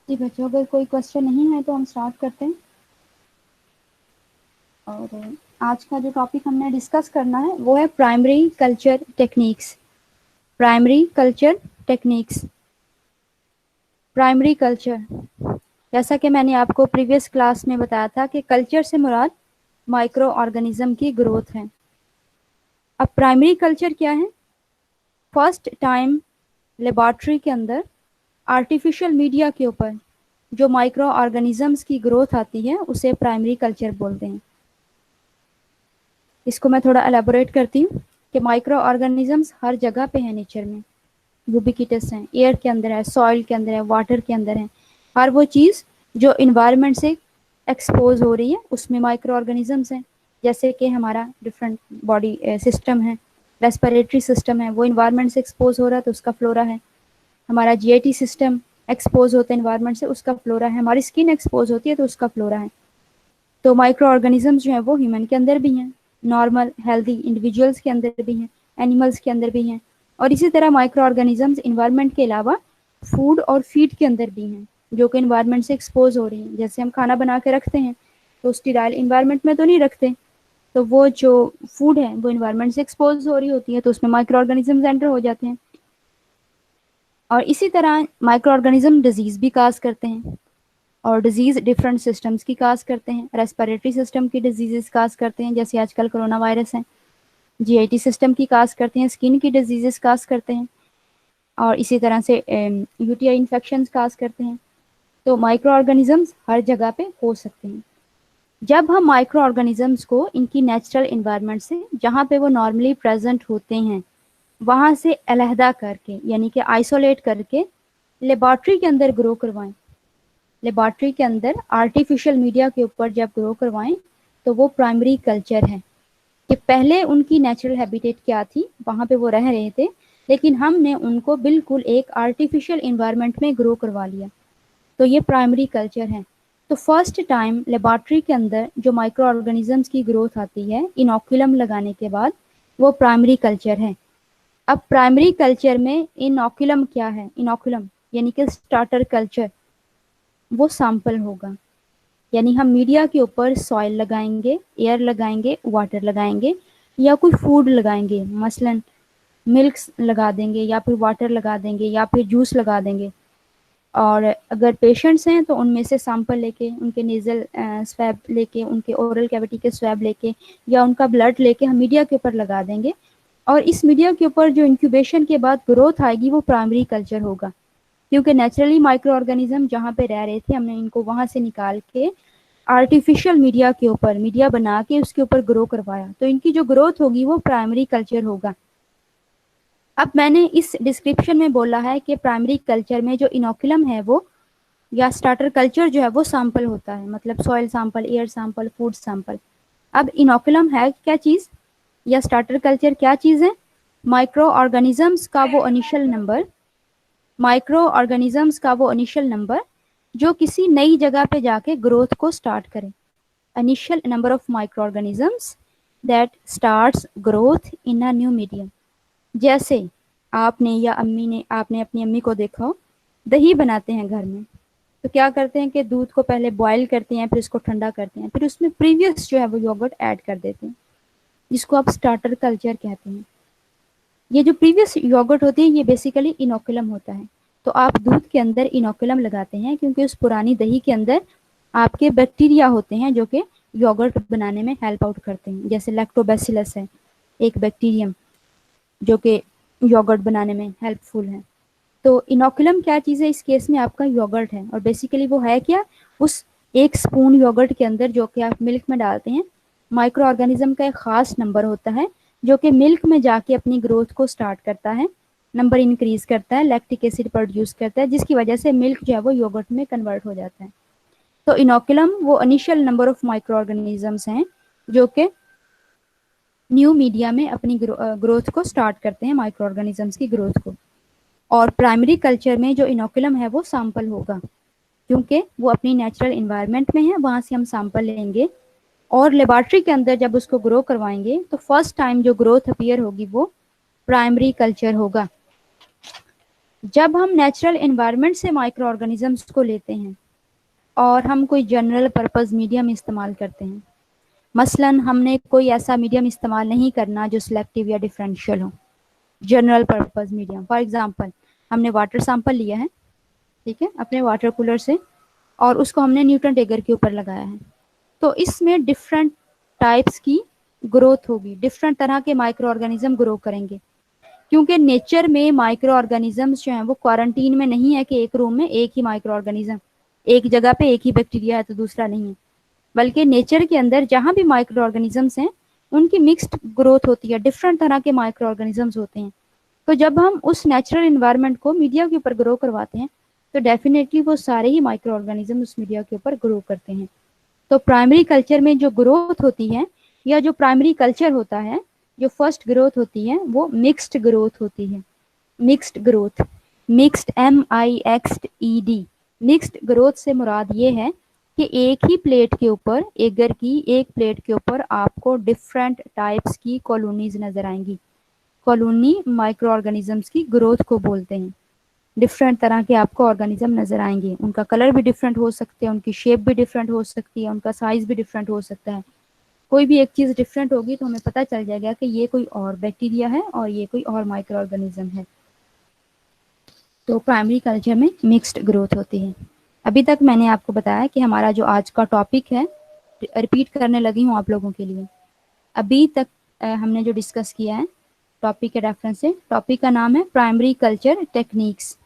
जी बच्चों, अगर कोई क्वेश्चन नहीं है तो हम स्टार्ट करते हैं। और आज का जो टॉपिक हमने डिस्कस करना है वो है primary culture techniques. Primary culture techniques. Primary culture, जैसा कि मैंने आपको प्रीवियस क्लास में बताया था कि कल्चर से मुराद माइक्रो ऑर्गेनिज्म की ग्रोथ है। अब प्राइमरी कल्चर क्या है? फर्स्ट टाइम लेबोरेटरी के अंदर आर्टिफिशियल मीडिया के ऊपर जो माइक्रो ऑर्गेनिजम्स की ग्रोथ आती है उसे प्राइमरी कल्चर बोलते हैं। इसको मैं थोड़ा एलेबोरेट करती हूँ कि माइक्रो ऑर्गेनिजम्स हर जगह पे हैं नेचर में, यूबिक्विटस हैं, एयर के अंदर है, सॉइल के अंदर है, वाटर के अंदर है। हर वो चीज़ जो इन्वायरमेंट से एक्सपोज हो रही है उसमें माइक्रो ऑर्गेनिजम्स हैं। जैसे कि हमारा डिफरेंट बॉडी सिस्टम है, रेस्पिरेटरी सिस्टम है, वो इन्वायरमेंट से एक्सपोज हो रहा है तो उसका फ्लोरा है। हमारा जीआईटी सिस्टम एक्सपोज होता है इन्वायरमेंट से, उसका फ्लोरा है। हमारी स्किन एक्सपोज होती है तो उसका फ्लोरा है। तो माइक्रो ऑर्गेनिजम्स जो है वो ह्यूमन के अंदर भी हैं, नॉर्मल हेल्दी इंडिविजुअल्स के अंदर भी हैं, एनिमल्स के अंदर भी हैं। और इसी तरह माइक्रो ऑर्गेनिजम्स इन्वायरमेंट के अलावा फूड और फीड के अंदर भी हैं जो कि इन्वायरमेंट से एक्सपोज हो रही हैं। जैसे हम खाना बना के रखते हैं तो स्टीराइल इन्वायरमेंट में तो नहीं रखते, तो वो जो फूड है वो इन्वायरमेंट से एक्सपोज हो रही होती है तो उसमें माइक्रो ऑर्गेनिजम्स एंटर हो जाते हैं। और इसी तरह माइक्रो ऑर्गेनिज्म डिजीज भी काज करते हैं, और डिजीज डिफरेंट सिस्टम्स की काज करते हैं। रेस्पिरेटरी सिस्टम की डिजीजेस काज करते हैं, जैसे आजकल कोरोना वायरस है। जीआईटी सिस्टम की काज करते हैं, स्किन की डिजीजेस काज करते हैं, और इसी तरह से यूटीआई इन्फेक्शन काज करते हैं। तो माइक्रो ऑर्गेनिजम्स हर जगह पे हो सकते हैं। जब हम माइक्रो ऑर्गेनिजम्स को इनकी नेचुरल इन्वायरमेंट से, जहाँ पे वो नॉर्मली प्रेजेंट होते हैं, वहाँ से अलहदा करके यानी कि आइसोलेट करके लेबोरेटरी के अंदर ग्रो करवाएं, लेबोरेटरी के अंदर आर्टिफिशियल मीडिया के ऊपर जब ग्रो करवाएं, तो वो प्राइमरी कल्चर है। कि पहले उनकी नेचुरल हैबिटेट क्या थी, वहाँ पे वो रह रहे थे, लेकिन हमने उनको बिल्कुल एक आर्टिफिशियल इन्वायरमेंट में ग्रो करवा लिया, तो ये प्राइमरी कल्चर है। तो फर्स्ट टाइम लेबोरेटरी के अंदर जो माइक्रो ऑर्गेनिजम्स की ग्रोथ आती है इनोकुलम लगाने के बाद, वो प्राइमरी कल्चर है। अब प्राइमरी कल्चर में इनोकुलम क्या है? इनोकुलम यानी कि स्टार्टर कल्चर, वो सैंपल होगा। यानी हम मीडिया के ऊपर सॉइल लगाएंगे, एयर लगाएंगे, वाटर लगाएंगे, या कोई फूड लगाएंगे, मसलन मिल्क लगा देंगे, या फिर वाटर लगा देंगे, या फिर जूस लगा देंगे। और अगर पेशेंट्स हैं तो उनमें से सैंपल लेके, उनके नेजल स्वैब लेके, उनके ओरल कैविटी के स्वैब लेके, या उनका ब्लड लेके हम मीडिया के ऊपर लगा देंगे। और इस मीडिया के ऊपर जो इंक्यूबेशन के बाद ग्रोथ आएगी वो प्राइमरी कल्चर होगा, क्योंकि नेचुरली माइक्रो ऑर्गेनिज्म जहाँ पे रह रहे थे हमने इनको वहां से निकाल के आर्टिफिशियल मीडिया के ऊपर मीडिया बना के उसके ऊपर ग्रो करवाया, तो इनकी जो ग्रोथ होगी वो प्राइमरी कल्चर होगा। अब मैंने इस डिस्क्रिप्शन में बोला है कि प्राइमरी कल्चर में जो इनोकुलम है वो, या स्टार्टर कल्चर जो है वो सैंपल होता है, मतलब soil sample, air sample, food sample. अब इनोकुलम है क्या चीज, या स्टार्टर कल्चर क्या चीज है? माइक्रो ऑर्गेनिजम्स का वो इनिशियल नंबर, माइक्रो ऑर्गेनिजम्स का वो इनिशियल नंबर जो किसी नई जगह पे जाके ग्रोथ को स्टार्ट करे। Initial number of micro organisms that starts growth in a new medium. जैसे आपने या अम्मी ने, आपने अपनी अम्मी को देखा हो, दही बनाते हैं घर में, तो क्या करते हैं कि दूध को पहले बॉईल करते हैं, फिर उसको ठंडा करते हैं, फिर उसमें प्रीवियस जो है वो योगर्ट ऐड कर देते हैं, जिसको आप स्टार्टर कल्चर कहते हैं। ये जो प्रीवियस योगर्ट होती है ये बेसिकली इनोकुलम होता है। तो आप दूध के अंदर इनोकुलम लगाते हैं क्योंकि उस पुरानी दही के अंदर आपके बैक्टीरिया होते हैं जो कि योगर्ट बनाने में हेल्प आउट करते हैं। जैसे लैक्टोबैसिलस है एक बैक्टीरियम जो कि योगर्ट बनाने में हेल्पफुल है। तो इनोकुलम क्या चीज़ है? इस केस में आपका योगर्ट है, और बेसिकली वो है क्या, उस एक स्पून योगर्ट के अंदर जो कि आप मिल्क में डालते हैं, माइक्रो ऑर्गेनिज्म का एक खास नंबर होता है जो कि मिल्क में जाके अपनी ग्रोथ को स्टार्ट करता है, नंबर इंक्रीज करता है, लैक्टिक एसिड प्रोड्यूस करता है, जिसकी वजह से मिल्क जो है वो योगर्ट में कन्वर्ट हो जाता है। तो इनोकुलम वो initial number of micro organisms हैं जो कि न्यू मीडिया में अपनी ग्रोथ को स्टार्ट करते हैं, माइक्रो ऑर्गेनिजम्स की ग्रोथ को। और प्राइमरी कल्चर में जो इनोकुलम है वो सैंपल होगा, क्योंकि वो अपनी नेचुरल इन्वायरमेंट में है, वहां से हम सैंपल लेंगे और लेबोरेटरी के अंदर जब उसको ग्रो करवाएंगे तो फर्स्ट टाइम जो ग्रोथ अपीयर होगी वो प्राइमरी कल्चर होगा। जब हम नेचुरल एनवायरनमेंट से माइक्रो ऑर्गेनिजम्स को लेते हैं और हम कोई जनरल पर्पस मीडियम इस्तेमाल करते हैं, मसलन हमने कोई ऐसा मीडियम इस्तेमाल नहीं करना जो सिलेक्टिव या डिफरेंशियल हो, general purpose medium. For example, हमने वाटर सैंपल लिया है, ठीक है, अपने वाटर कूलर से, और उसको हमने न्यूटन टेगर के ऊपर लगाया है, तो इसमें डिफरेंट टाइप्स की ग्रोथ होगी, डिफरेंट तरह के माइक्रो ऑर्गेनिज्म ग्रो करेंगे, क्योंकि नेचर में माइक्रो ऑर्गेनिजम्स जो हैं वो क्वारंटीन में नहीं है कि एक रूम में एक ही माइक्रो ऑर्गेनिज्म, एक जगह पे एक ही बैक्टीरिया है तो दूसरा नहीं है, बल्कि नेचर के अंदर जहाँ भी माइक्रो ऑर्गेनिजम्स हैं उनकी मिक्स्ड ग्रोथ होती है, डिफरेंट तरह के माइक्रो ऑर्गेनिजम्स होते हैं। तो जब हम उस नेचुरल इन्वायरमेंट को मीडिया के ऊपर ग्रो करवाते हैं तो डेफिनेटली वो सारे ही माइक्रो ऑर्गेनिज्म उस मीडिया के ऊपर ग्रो करते हैं। तो प्राइमरी कल्चर में जो ग्रोथ होती है, या जो प्राइमरी कल्चर होता है, जो फर्स्ट ग्रोथ होती है वो मिक्स्ड ग्रोथ होती है। Mixed growth, mixed MIXED, mixed growth से मुराद ये है कि एक ही प्लेट के ऊपर, एक घर की एक प्लेट के ऊपर आपको डिफरेंट टाइप्स की कॉलोनीज नजर आएंगी। कॉलोनी माइक्रो ऑर्गेनिजम्स की ग्रोथ को बोलते हैं। डिफरेंट तरह के आपको ऑर्गेनिज्म नजर आएंगे, उनका कलर भी डिफरेंट हो सकते हैं, उनकी शेप भी डिफरेंट हो सकती है, उनका साइज भी डिफरेंट हो सकता है। कोई भी एक चीज डिफरेंट होगी तो हमें पता चल जाएगा कि ये कोई और बैक्टीरिया है और ये कोई और माइक्रो ऑर्गेनिज्म है। तो प्राइमरी कल्चर में मिक्स्ड ग्रोथ होती है। अभी तक मैंने आपको बताया कि हमारा जो आज का टॉपिक है, रिपीट करने लगी हूँ आप लोगों के लिए। अभी तक हमने जो डिस्कस किया है टॉपिक के रेफरेंस से, टॉपिक का नाम है primary culture techniques.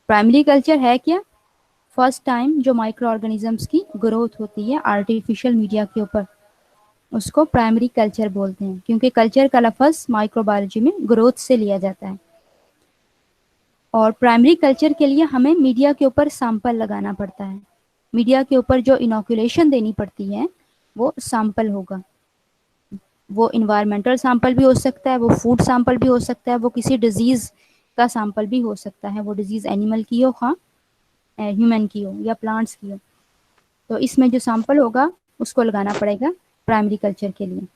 Primary culture है क्या? फर्स्ट टाइम जो माइक्रो ऑर्गेनिजम्स की ग्रोथ होती है आर्टिफिशियल मीडिया के ऊपर, उसको प्राइमरी कल्चर बोलते हैं, क्योंकि कल्चर का लफ्ज माइक्रोबायोलॉजी में ग्रोथ से लिया जाता है। और प्राइमरी कल्चर के लिए हमें मीडिया के ऊपर सैंपल लगाना पड़ता है। मीडिया के ऊपर जो इनोकुलेशन देनी पड़ती है वो सैंपल होगा। वो इन्वायरमेंटल सैंपल भी हो सकता है, वो फूड सैंपल भी हो सकता है, वो किसी डिजीज का सैंपल भी हो सकता है, वो डिजीज एनिमल की हो, हाँ, ह्यूमन की हो या प्लांट्स की हो। तो इसमें जो सैंपल होगा उसको लगाना पड़ेगा प्राइमरी कल्चर के लिए।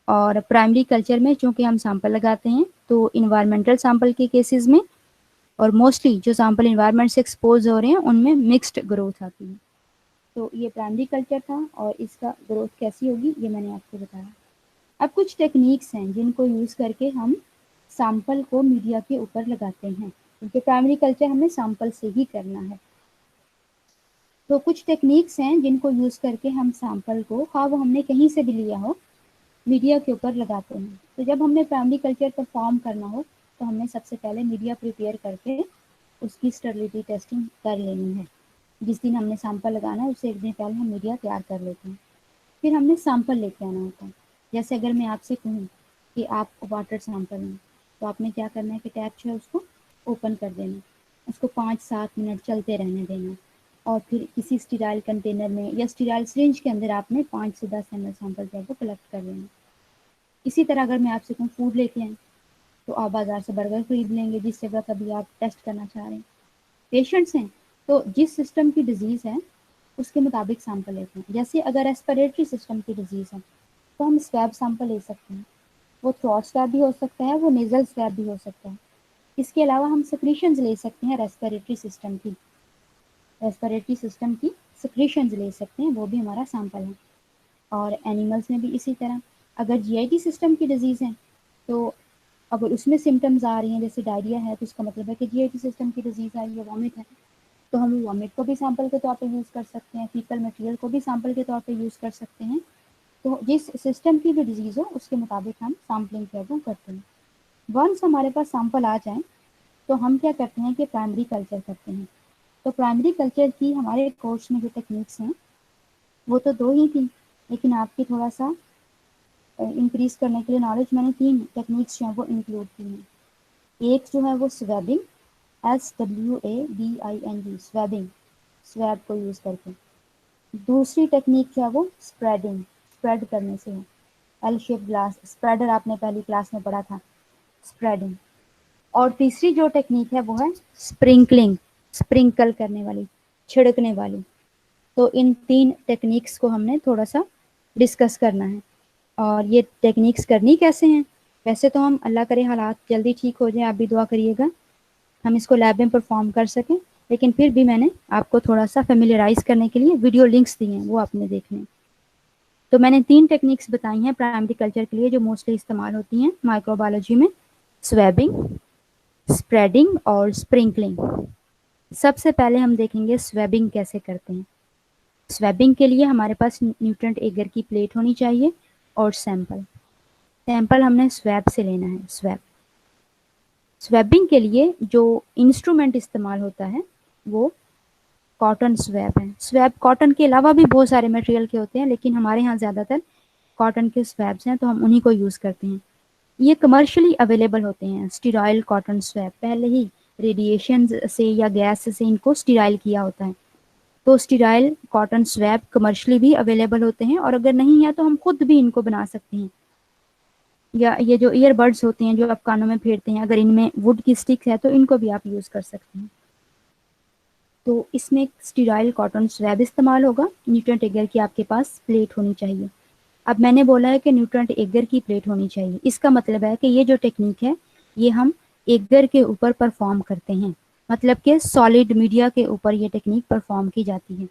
और प्राइमरी कल्चर में चूंकि हम सैंपल लगाते हैं तो इन्वायरमेंटल सैंपल के केसेस में, और मोस्टली जो सैंपल इन्वायरमेंट से एक्सपोज हो रहे हैं उनमें मिक्स्ड ग्रोथ आती है। तो ये प्राइमरी कल्चर था और इसका ग्रोथ कैसी होगी ये मैंने आपको बताया। अब कुछ टेक्निक्स हैं जिनको यूज़ करके हम सैंपल को मीडिया के ऊपर लगाते हैं, क्योंकि प्राइमरी कल्चर हमें सैंपल से ही करना है। तो कुछ टेक्निक्स हैं जिनको यूज़ करके हम सैंपल को, हाँ वो हमने कहीं से भी लिया हो, मीडिया के ऊपर लगाते हैं। तो जब हमने प्राइमरी कल्चर परफॉर्म करना हो तो हमने सबसे पहले मीडिया प्रिपेयर करके उसकी स्टेरिलिटी टेस्टिंग कर लेनी है। जिस दिन हमने सैंपल लगाना है उससे एक दिन पहले हम मीडिया तैयार कर लेते हैं। फिर हमने सैंपल लेके आना होता है। जैसे अगर मैं आपसे कहूँ कि आप वाटर सैंपल लें, तो आपने क्या करना है कि टैप जो है उसको ओपन कर देना, उसको 5-7 मिनट चलते रहने देना, और फिर किसी स्टीराइल कंटेनर में या स्टीराइल सिरिंज के अंदर आपने 5 से 10 ml सैंपल जो है वो कलेक्ट कर लेना। इसी तरह अगर मैं आपसे कहूँ फूड लेके आएँ, तो आप बाज़ार से बर्गर खरीद लेंगे जिस जगह का भी आप टेस्ट करना चाह रहे हैं। पेशेंट्स हैं तो जिस सिस्टम की डिजीज़ है उसके मुताबिक सैंपल लेते हैं। जैसे अगर रेस्पिरेटरी सिस्टम की डिजीज़ है तो हम स्वैब सैंपल ले सकते हैं। वो थ्रोट स्वैब भी हो सकता है, वो नेजल स्वैब भी हो सकता है। इसके अलावा हम सिक्रीशंस ले सकते हैं, रेस्पिरेटरी सिस्टम की सिक्रीशंस ले सकते हैं, वो भी हमारा सैंपल है। और एनिमल्स में भी इसी तरह। अगर GIT सिस्टम की डिजीज़ है तो अगर उसमें सिम्टम्स आ रही हैं, जैसे डायरिया है, तो इसका मतलब है कि GIT सिस्टम की डिजीज़ आई है, वॉमिट है, तो हम वॉमिट को भी सैंपल के तौर पे यूज़ कर सकते हैं, फीकल मटेरियल को भी सैंपल के तौर पे यूज़ कर सकते हैं। तो जिस सिस्टम की भी डिजीज़ हो उसके मुताबिक हम सैम्पलिंग जो है वो करते हैं। वंस हमारे पास सैंपल आ जाए तो हम क्या करते हैं कि प्राइमरी कल्चर करते हैं। तो प्राइमरी कल्चर की हमारे कोर्स में जो टेक्निक्स हैं वो तो 2 ही थी, लेकिन आपकी थोड़ा सा इंक्रीज करने के लिए नॉलेज मैंने 3 टेक्निक्स जो है वो इंक्लूड की हैं। एक जो है वो स्वैबिंग, SWABING, स्वैबिंग, स्वैब को यूज़ करके। दूसरी टेक्निक जो है वो स्प्रेडिंग, स्प्रेड करने से है, एल शेप ग्लास स्प्रेडर आपने पहली क्लास में पढ़ा था, स्प्रेडिंग। और तीसरी जो टेक्निक है वो है स्प्रिंकलिंग, स्प्रिंकल करने वाली, छिड़कने वाली। तो इन 3 टेक्निक्स को हमने थोड़ा सा डिस्कस करना है। और ये टेक्निक्स करनी कैसे हैं? वैसे तो हम, अल्लाह करे हालात जल्दी ठीक हो जाए, आप भी दुआ करिएगा हम इसको लैब में परफॉर्म कर सकें, लेकिन फिर भी मैंने आपको थोड़ा सा फेमिलियराइज करने के लिए वीडियो लिंक्स दिए हैं, वो आपने देखने हैं। तो मैंने 3 टेक्निक्स बताई हैं प्राइमरी कल्चर के लिए जो मोस्टली इस्तेमाल होती हैं माइक्रोबायोलॉजी में, स्वैबिंग, स्प्रेडिंग और स्प्रिंकलिंग। सबसे पहले हम देखेंगे स्वैबिंग कैसे करते हैं। स्वैबिंग के लिए हमारे पास न्यूट्रेंट एगर की प्लेट होनी चाहिए और सैंपल। सैंपल हमने स्वैब से लेना है। स्वैबिंग के लिए जो इंस्ट्रूमेंट इस्तेमाल होता है वो कॉटन स्वैब है। स्वैब कॉटन के अलावा भी बहुत सारे मटेरियल के होते हैं, लेकिन हमारे यहाँ ज़्यादातर कॉटन के स्वैब्स हैं, तो हम उन्हीं को यूज़ करते हैं। ये कमर्शियली अवेलेबल होते हैं, स्टीराइल कॉटन स्वैब। पहले ही रेडिएशन से या गैस से इनको स्टीराइल किया होता है। तो स्टीराइल कॉटन स्वैब कमर्शियली भी अवेलेबल होते हैं, और अगर नहीं है तो हम खुद भी इनको बना सकते हैं। या ये जो ईयरबड्स होते हैं जो आप कानों में फेरते हैं, अगर इनमें वुड की स्टिक है तो इनको भी आप यूज़ कर सकते हैं। तो इसमें स्टीराइल कॉटन स्वैब इस्तेमाल होगा। न्यूट्रेंट एगर की आपके पास प्लेट होनी चाहिए। अब मैंने बोला है कि न्यूट्रेंट एगर की प्लेट होनी चाहिए, इसका मतलब है कि ये जो टेक्निक है ये हम एगर के ऊपर परफॉर्म करते हैं, मतलब कि सॉलिड मीडिया के ऊपर ये टेक्निक परफॉर्म की जाती है।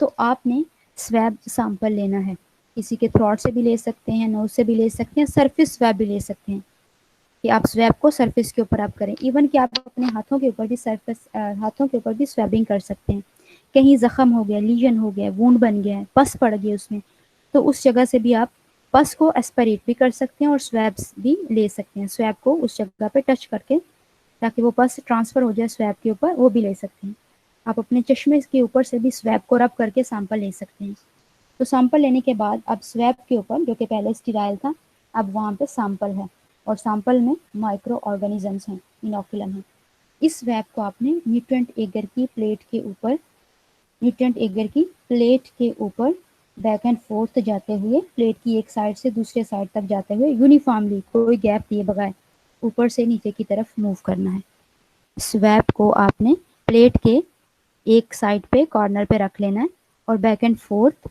तो आपने स्वैब सैंपल लेना है, किसी के थ्रोट से भी ले सकते हैं, नोज से भी ले सकते हैं, सरफेस स्वैब भी ले सकते हैं कि आप स्वैब को सरफेस के ऊपर आप करें। इवन कि आप अपने हाथों के ऊपर भी हाथों के ऊपर भी स्वैबिंग कर सकते हैं। कहीं जख्म हो गया, लीजन हो गया, वूंड बन गया है, पस पड़ गई उसमें, तो उस जगह से भी आप पस को एस्पिरेट भी कर सकते हैं और स्वैब्स भी ले सकते हैं। स्वैब को उस जगह पे टच करके ताकि वो पस ट्रांसफर हो जाए स्वैब के ऊपर, वो भी ले सकते हैं। आप अपने चश्मे के ऊपर से भी स्वैब को रब करके सैंपल ले सकते हैं। तो सैंपल लेने के बाद अब स्वैब के ऊपर, जो कि पहले स्टीराइल था, अब वहाँ पे सैंपल है और सैंपल में माइक्रो ऑर्गेनिजम्स हैं, इनोकुलम है। इस स्वैब को आपने न्यूट्रेंट एगर की प्लेट के ऊपर बैक एंड फोर्थ जाते हुए, प्लेट की एक साइड से दूसरे साइड तक जाते हुए यूनिफॉर्मली, कोई गैप दिए बगैर ऊपर से नीचे की तरफ मूव करना है। स्वैब को आपने प्लेट के एक साइड पे कॉर्नर पे रख लेना है और बैक एंड फोर्थ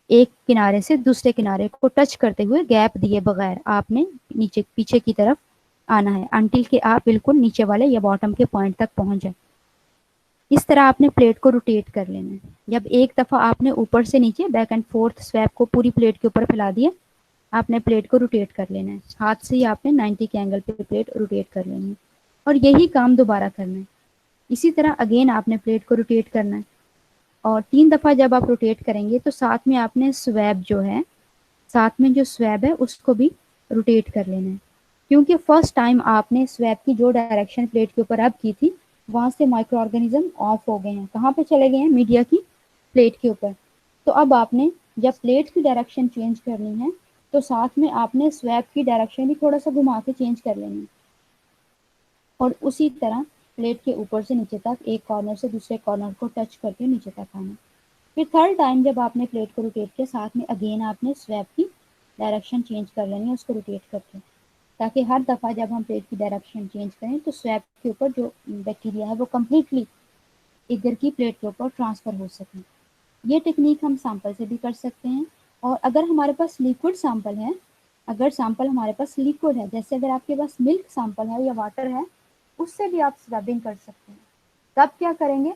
एक किनारे से दूसरे किनारे को टच करते हुए गैप दिए बगैर आपने नीचे पीछे की तरफ आना है, अंटिल के आप बिल्कुल नीचे वाले या बॉटम के पॉइंट तक पहुंच जाए। इस तरह आपने प्लेट को रोटेट कर लेना है। जब एक दफ़ा आपने ऊपर से नीचे बैक एंड फोर्थ स्वैप को पूरी प्लेट के ऊपर फैला दिया, आपने प्लेट को रोटेट कर लेना है। हाथ से ही आपने 90 के एंगल पे प्लेट रोटेट कर लेनी है और यही काम दोबारा करना है। इसी तरह अगेन आपने प्लेट को रोटेट करना है और 3 दफ़ा जब आप रोटेट करेंगे तो साथ में आपने स्वैब जो है, साथ में जो स्वैब है उसको भी रोटेट कर लेना है। क्योंकि फर्स्ट टाइम आपने स्वैब की जो डायरेक्शन प्लेट के ऊपर अब की थी, वहां से माइक्रो ऑर्गेनिज्म ऑफ हो गए हैं। कहाँ पे चले गए हैं? मीडिया की प्लेट के ऊपर। तो अब आपने जब प्लेट की डायरेक्शन चेंज करनी है तो साथ में आपने स्वैब की डायरेक्शन भी थोड़ा सा घुमा के चेंज कर लेनी है और उसी तरह प्लेट के ऊपर से नीचे तक एक कॉर्नर से दूसरे कॉर्नर को टच करके नीचे तक आना। फिर थर्ड टाइम जब आपने प्लेट को रोटेट किया, साथ में अगेन आपने स्वैब की डायरेक्शन चेंज कर लेनी है उसको रोटेट करके, ताकि हर दफ़ा जब हम प्लेट की डायरेक्शन चेंज करें तो स्वैब के ऊपर जो बैक्टीरिया है वो कम्प्लीटली इधर की प्लेट के ऊपर ट्रांसफ़र हो सके। ये टेक्निक हम सैंपल से भी कर सकते हैं। और अगर हमारे पास लिक्विड सैंपल है, अगर सैंपल हमारे पास लिक्विड है, जैसे अगर आपके पास मिल्क सैंपल है या वाटर है, उससे भी आप स्वैबिंग कर सकते हैं। तब क्या करेंगे?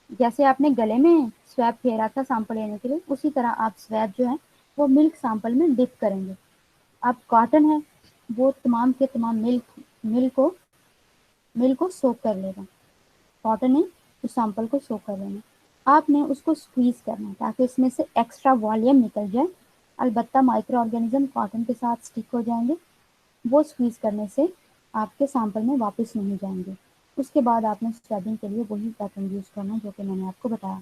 जैसे आपने गले में स्वैब फेरा था सैंपल लेने के लिए, उसी तरह आप स्वैब जो है वो मिल्क सैंपल में डिप करेंगे। अब कॉटन है, वो तमाम के तमाम मिल्क को सोक कर लेगा। कॉटन है उस सैंपल को सोक कर लेना। आपने उसको स्क्वीज करना है ताकि उसमें से एक्स्ट्रा वॉल्यूम निकल जाए। अलबत्ता माइक्रो ऑर्गेनिज्म कॉटन के साथ स्टिक हो जाएंगे, वो स्क्वीज करने से आपके सैंपल में वापस नहीं जाएंगे। उसके बाद आपने स्वैबिंग के लिए वही पैटर्न यूज़ करना है जो कि मैंने आपको बताया।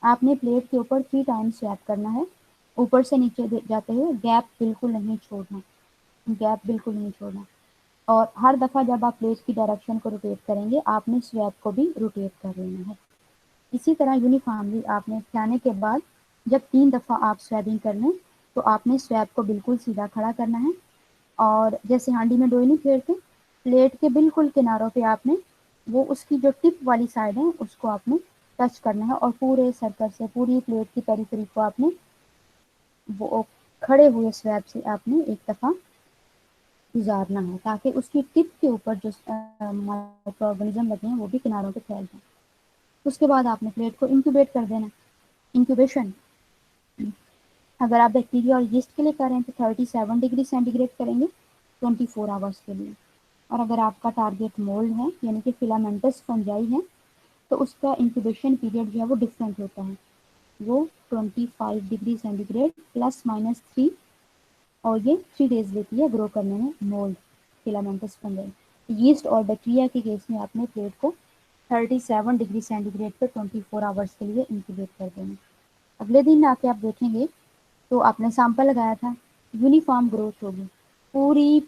आपने प्लेट के ऊपर 3 टाइम्स स्वैप करना है, ऊपर से नीचे जाते हुए, गैप बिल्कुल नहीं छोड़ना, गैप बिल्कुल नहीं छोड़ना। और हर दफ़ा जब आप प्लेट की डायरेक्शन को रोटेट करेंगे, आपने स्वैप को भी रोटेट कर लेना है। इसी तरह यूनिफॉर्मली आपने फैलाने के बाद जब 3 दफ़ा आप स्वैबिंग कर लें तो आपने स्वैप को बिल्कुल सीधा खड़ा करना है और जैसे हांडी में डोई नहीं फेरते, प्लेट के बिल्कुल किनारों पे आपने वो उसकी जो टिप वाली साइड है उसको आपने टच करना है और पूरे सर्कल से, पूरी प्लेट की पेरिफेरी को आपने वो खड़े हुए स्वैप से आपने एक दफ़ा गुजारना है, ताकि उसकी टिप के ऊपर जो माइक्रो ऑर्गेनिज्म लगे हैं वो भी किनारों पे फैल जाए। उसके बाद आपने प्लेट को इंक्यूबेट कर देना। इंक्यूबेशन अगर आप बैक्टीरिया और यीस्ट के लिए कर रहे हैं तो 37 डिग्री सेंटीग्रेड करेंगे 24 आवर्स के लिए। और अगर आपका टारगेट मोल्ड है यानी कि फिलामेंटस फंजाई है तो उसका इंक्यूबेशन पीरियड जो है वो डिफरेंट होता है, वो 25 डिग्री सेंटीग्रेड ±3, और ये 3 डेज लेती है ग्रो करने में मोल्ड फिलामेंटस फंजाई। यीस्ट और बैक्टीरिया के केस में आपने प्लेट को 37 डिग्री सेंटीग्रेड पर 24 आवर्स के लिए इंक्यूबेट कर देना। अगले दिन आके आप देखेंगे तो आपने सैंपल लगाया था, यूनिफॉर्म ग्रोथ होगी पूरी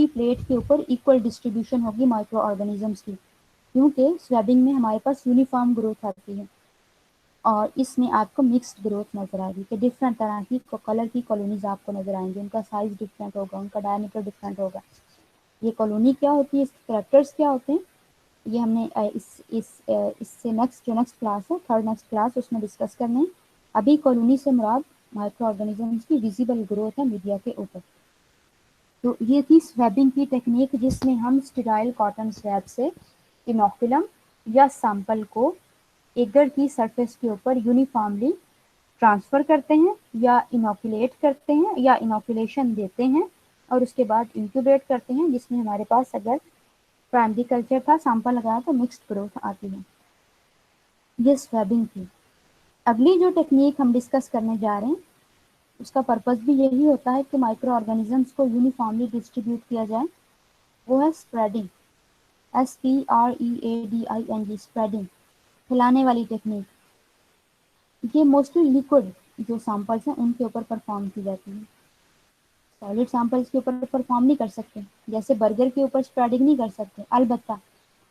प्लेट के ऊपर इक्वल डिस्ट्रीब्यूशन होगी माइक्रो ऑर्गेनिजम्स की, क्योंकि स्वेबिंग में हमारे पास यूनिफॉर्म ग्रोथ आती है। और इसमें आपको मिक्स्ड ग्रोथ नजर आएगी कि डिफरेंट तरह की कलर की कॉलोनीज आपको नजर आएंगी, उनका साइज डिफरेंट होगा, उनका डायमीटर डिफरेंट होगा। ये कॉलोनी क्या होती है, इसके कैरेक्टर्स क्या होते हैं, ये हमने इससे नेक्स्ट क्लास है, थर्ड नेक्स्ट क्लास, उसमें डिस्कस करने हैं। अभी कॉलोनी से मुराद माइक्रो ऑर्गेनिजम्स की विजिबल ग्रोथ है मीडिया के ऊपर। तो ये थी स्वैबिंग की टेक्निक, जिसमें हम स्टेराइल कॉटन स्वैब से इनोकुलम या सैंपल को एगर की सरफेस के ऊपर यूनिफॉर्मली ट्रांसफ़र करते हैं या इनोकुलेट करते हैं या इनोकुलेशन देते हैं, और उसके बाद इंक्यूबेट करते हैं, जिसमें हमारे पास अगर प्राइमरी कल्चर था, सैंपल लगाया तो मिक्स्ड ग्रोथ आती है। ये स्वैबिंग थी। अगली जो टेक्निक हम डिस्कस करने जा रहे हैं उसका पर्पस भी यही होता है कि माइक्रो ऑर्गेनिजम्स को यूनिफॉर्मली डिस्ट्रीब्यूट किया जाए, वो है स्प्रेडिंग, SPREADING, स्प्रेडिंग, फैलाने वाली टेक्निक। ये मोस्टली लिक्विड जो सैंपल्स हैं उनके ऊपर परफॉर्म की जाती है, सॉलिड सैंपल्स के ऊपर परफॉर्म नहीं कर सकते, जैसे बर्गर के ऊपर स्प्रेडिंग नहीं कर सकते। अलबत्ता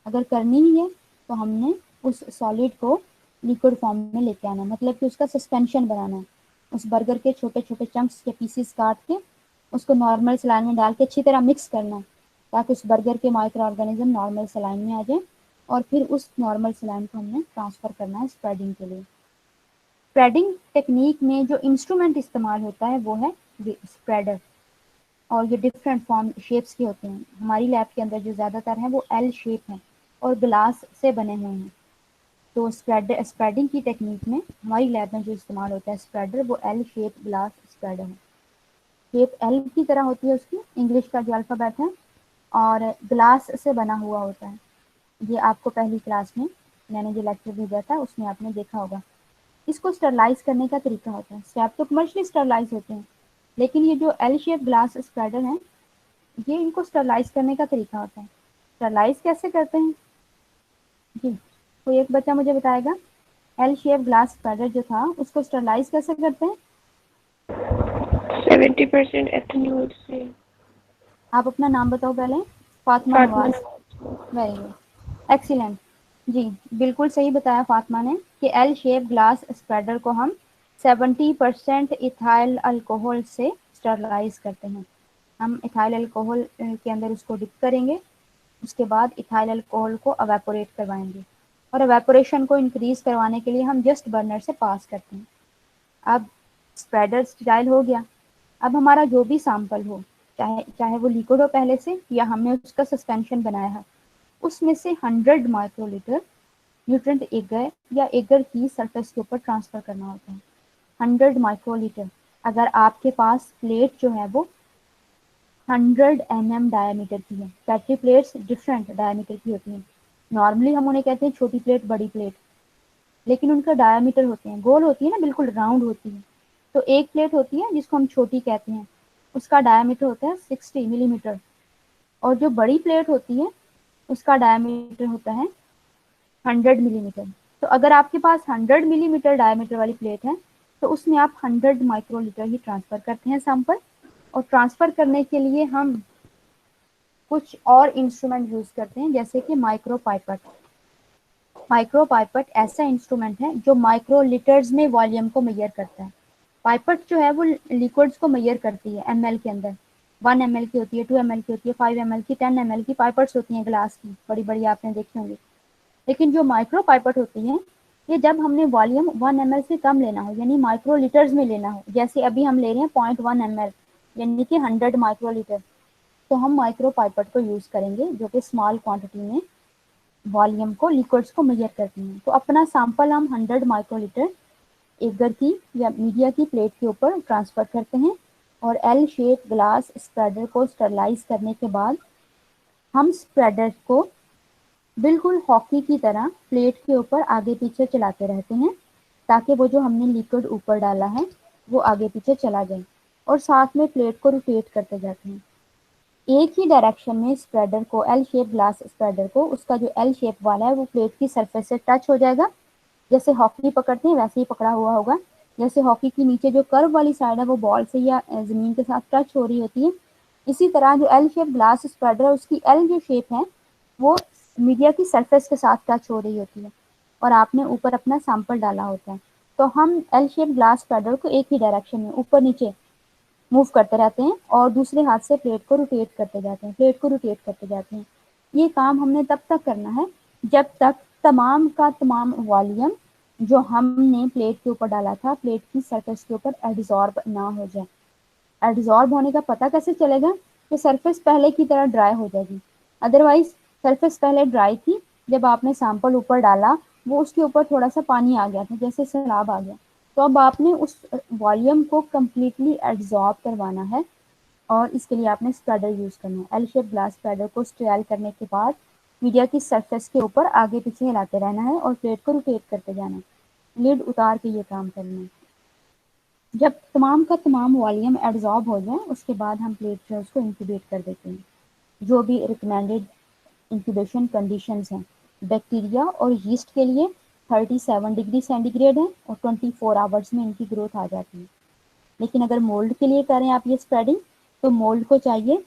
अगर करनी ही है तो हमने उस सॉलिड को लिक्विड फॉर्म में लेके आना है, मतलब कि उसका सस्पेंशन बनाना है। उस बर्गर के छोटे छोटे चंक्स के पीसेस काट के उसको नॉर्मल सलाइन में डाल के अच्छी तरह मिक्स करना है, ताकि उस बर्गर के माइक्रो ऑर्गेनिज्म नॉर्मल सलाइन में आ जाए, और फिर उस नॉर्मल सलाइन को हमने ट्रांसफ़र करना है स्प्रेडिंग के लिए। स्प्रेडिंग टेक्निक में जो इंस्ट्रूमेंट इस्तेमाल होता है वो है स्प्रेडर, और ये डिफरेंट फॉर्म शेप्स के होते हैं। हमारी लैब के अंदर जो ज़्यादातर हैं वो एल शेप हैं और ग्लास से बने हुए हैं। तो स्प्रेडिंग की टेक्निक में हमारी लैब में जो इस्तेमाल होता है स्प्रेडर, वो एल शेप ग्लास स्प्रेडर है। शेप एल की तरह होती है उसकी, इंग्लिश का जो अल्फ़ाबेट है, और ग्लास से बना हुआ होता है। ये आपको पहली क्लास में मैंने जो लेक्चर दिया था उसमें आपने देखा होगा। इसको स्टरलाइज करने का तरीका होता है, स्वैब तो कमर्शियली स्टरलाइज होते हैं, लेकिन ये जो एल शेप ग्लास स्प्रेडर हैं ये इनको स्टरलाइज करने का तरीका होता है। स्टरलाइज कैसे करते हैं जी, कोई एक बच्चा मुझे बताएगा? एल शेप ग्लास स्प्रेडर जो था उसको स्टरलाइज कैसे करते हैं? 70% एथेनॉल से। आप अपना नाम बताओ पहले। Fatima Fatima. Nawaz, very good, excellent. जी, बिल्कुल सही बताया फातिमा ने कि एल शेप ग्लास स्प्रेडर को हम 70% इथाइल अल्कोहल से स्टरलाइज करते हैं। हम इथाइल अल्कोहल के अंदर उसको डिप करेंगे, उसके बाद इथाइल अल्कोहल को एवेपोरेट करवाएंगे, और एवेपोरेशन को इंक्रीज करवाने के लिए हम जस्ट बर्नर से पास करते हैं। अब स्प्रेडर स्टेराइल हो गया। अब हमारा जो भी सैंपल हो, चाहे चाहे वो लिक्विड हो पहले से या हमने उसका सस्पेंशन बनाया है, उसमें से 100 माइक्रोलीटर न्यूट्रेंट एगर या एगर की सरफेस के ऊपर ट्रांसफर करना होता है। 100 माइक्रोलीटर। अगर आपके पास प्लेट जो है वो 100 mm डायमीटर की है, पेट्री प्लेट्स डिफरेंट डायमीटर की होती हैं। नॉर्मली हम उन्हें कहते हैं छोटी प्लेट, बड़ी प्लेट, लेकिन उनका डायमीटर होते हैं, गोल होती है ना, बिल्कुल राउंड होती है। तो एक प्लेट होती है जिसको हम छोटी कहते हैं, उसका डायमीटर होता है 60 मिलीमीटर, और जो बड़ी प्लेट होती है उसका डायमीटर होता है 100 मिलीमीटर। तो अगर आपके पास 100 मिलीमीटर डायमीटर वाली प्लेट है तो उसमें आप 100 माइक्रोलीटर ही ट्रांसफ़र करते हैं सैंपल। और ट्रांसफ़र करने के लिए हम कुछ और इंस्ट्रूमेंट यूज़ करते हैं, जैसे कि माइक्रो पाइपट। माइक्रो पाइपट ऐसा इंस्ट्रूमेंट है जो माइक्रो लीटर्स में वॉल्यूम को मेजर करता है। पाइपट जो है वो लिक्विड्स को मेजर करती है एमएल के अंदर। 1 ml की होती है, 2 ml की होती है, 5 ml की, 10 ml की पाइपट्स होती हैं ग्लास की, बड़ी बड़ी आपने देखी होंगी। लेकिन जो माइक्रो पाइपट होती हैं ये जब हमने वॉल्यूम 1 ml से कम लेना हो, यानी माइक्रो लीटर्स में लेना हो, जैसे अभी हम ले रहे हैं 0.1 ml, यानी कि 100 माइक्रो लीटर, तो हम माइक्रो पाइपेट को यूज़ करेंगे जो कि स्मॉल क्वांटिटी में वॉल्यूम को, लिक्विड्स को मेजर करती हैं। तो अपना सैंपल हम 100 माइक्रोलीटर एगर की या मीडिया की प्लेट के ऊपर ट्रांसफ़र करते हैं और एल शेप ग्लास स्प्रेडर को स्टरलाइज करने के बाद हम स्प्रेडर को बिल्कुल हॉकी की तरह प्लेट के ऊपर आगे पीछे चलाते रहते हैं ताकि वो जो हमने लिक्विड ऊपर डाला है वो आगे पीछे चला जाए, और साथ में प्लेट को रोटेट करते जाते हैं एक ही डायरेक्शन में। स्प्रेडर को, एल शेप ग्लास स्प्रेडर को, उसका जो एल शेप वाला है वो प्लेट की सरफेस से टच हो जाएगा। जैसे हॉकी पकड़ते हैं वैसे ही पकड़ा हुआ होगा। जैसे हॉकी की नीचे जो कर्व वाली साइड है वो बॉल से या जमीन के साथ टच हो रही होती है, इसी तरह जो एल शेप ग्लास स्प्रेडर है उसकी एल जो शेप है वो मीडिया की सरफेस के साथ टच हो रही होती है और आपने ऊपर अपना सैंपल डाला होता है। तो हम एल शेप ग्लास स्प्रेडर को एक ही डायरेक्शन में ऊपर नीचे मूव करते रहते हैं और दूसरे हाथ से प्लेट को रोटेट करते जाते हैं, प्लेट को रोटेट करते जाते हैं। ये काम हमने तब तक करना है जब तक तमाम का तमाम वॉल्यूम जो हमने प्लेट के ऊपर डाला था प्लेट की सरफेस के ऊपर एब्जॉर्ब ना हो जाए। एब्जॉर्ब होने का पता कैसे चलेगा कि सरफेस पहले की तरह ड्राई हो जाएगी। अदरवाइज सरफेस पहले ड्राई थी, जब आपने सैंपल ऊपर डाला वो उसके ऊपर थोड़ा सा पानी आ गया था, जैसे सैलाब आ गया, तो अब आपने उस वॉल्यूम को कम्प्लीटली एब्जॉर्ब करवाना है और इसके लिए आपने स्प्रेडर यूज़ करना है। एल शेप ग्लास स्प्रेडर को स्टेराइल करने के बाद मीडिया की सरफेस के ऊपर आगे पीछे हिलाते रहना है और प्लेट को रोटेट करते जाना है, लिड उतार के ये काम करना है। जब तमाम का तमाम वॉल्यूम एब्जॉर्ब हो जाए उसके बाद हम प्लेट जो उसको इंक्यूबेट कर देते हैं। जो भी रिकमेंडेड इंक्यूबेशन कंडीशंस हैं बैक्टीरिया और यीस्ट के लिए 37 डिग्री सेंटीग्रेड है और 24 आवर्स में इनकी ग्रोथ आ जाती है। लेकिन अगर मोल्ड के लिए करें आप ये स्प्रेडिंग तो मोल्ड को चाहिए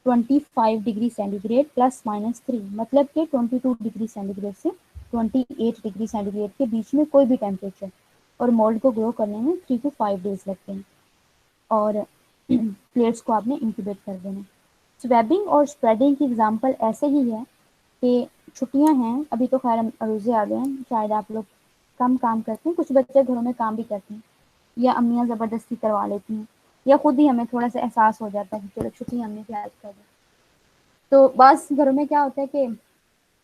25 डिग्री सेंटीग्रेड ±3, मतलब कि 22 डिग्री सेंटीग्रेड से 28 डिग्री सेंटीग्रेड के बीच में कोई भी टेम्परेचर, और मोल्ड को ग्रो करने में 3 to 5 डेज लगते हैं और प्लेट्स को आपने इंक्यूबेट कर देना। स्वेबिंग और स्प्रेडिंग की एग्जांपल ऐसे ही है कि छुट्टियां हैं, अभी तो खैर रोज़े आ गए हैं, शायद आप लोग कम काम करते हैं, कुछ बच्चे घरों में काम भी करते हैं या अम्मियाँ ज़बरदस्ती करवा लेती हैं या खुद ही हमें थोड़ा सा एहसास हो जाता है कि चलो छुट्टी हमने क्या आज कर दी। तो बस घरों में क्या होता है कि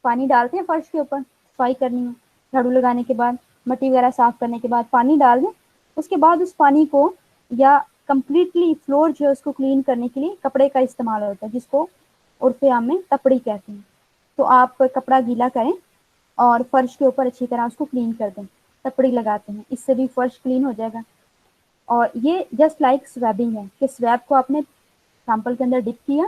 पानी डालते हैं फर्श के ऊपर, सफाई करनी है, झाड़ू लगाने के बाद, मट्टी वगैरह साफ करने के बाद पानी डाल दें। उसके बाद उस पानी को या कंप्लीटली फ्लोर जो है उसको क्लीन करने के लिए कपड़े का इस्तेमाल होता है जिसको उर्फे आम में तपड़ी कहते हैं। तो आप कपड़ा गीला करें और फर्श के ऊपर अच्छी तरह उसको क्लीन कर दें, तपड़ी लगाते हैं, इससे भी फर्श क्लीन हो जाएगा। और ये जस्ट लाइक स्वैबिंग है कि स्वैब को आपने सैंपल के अंदर डिप किया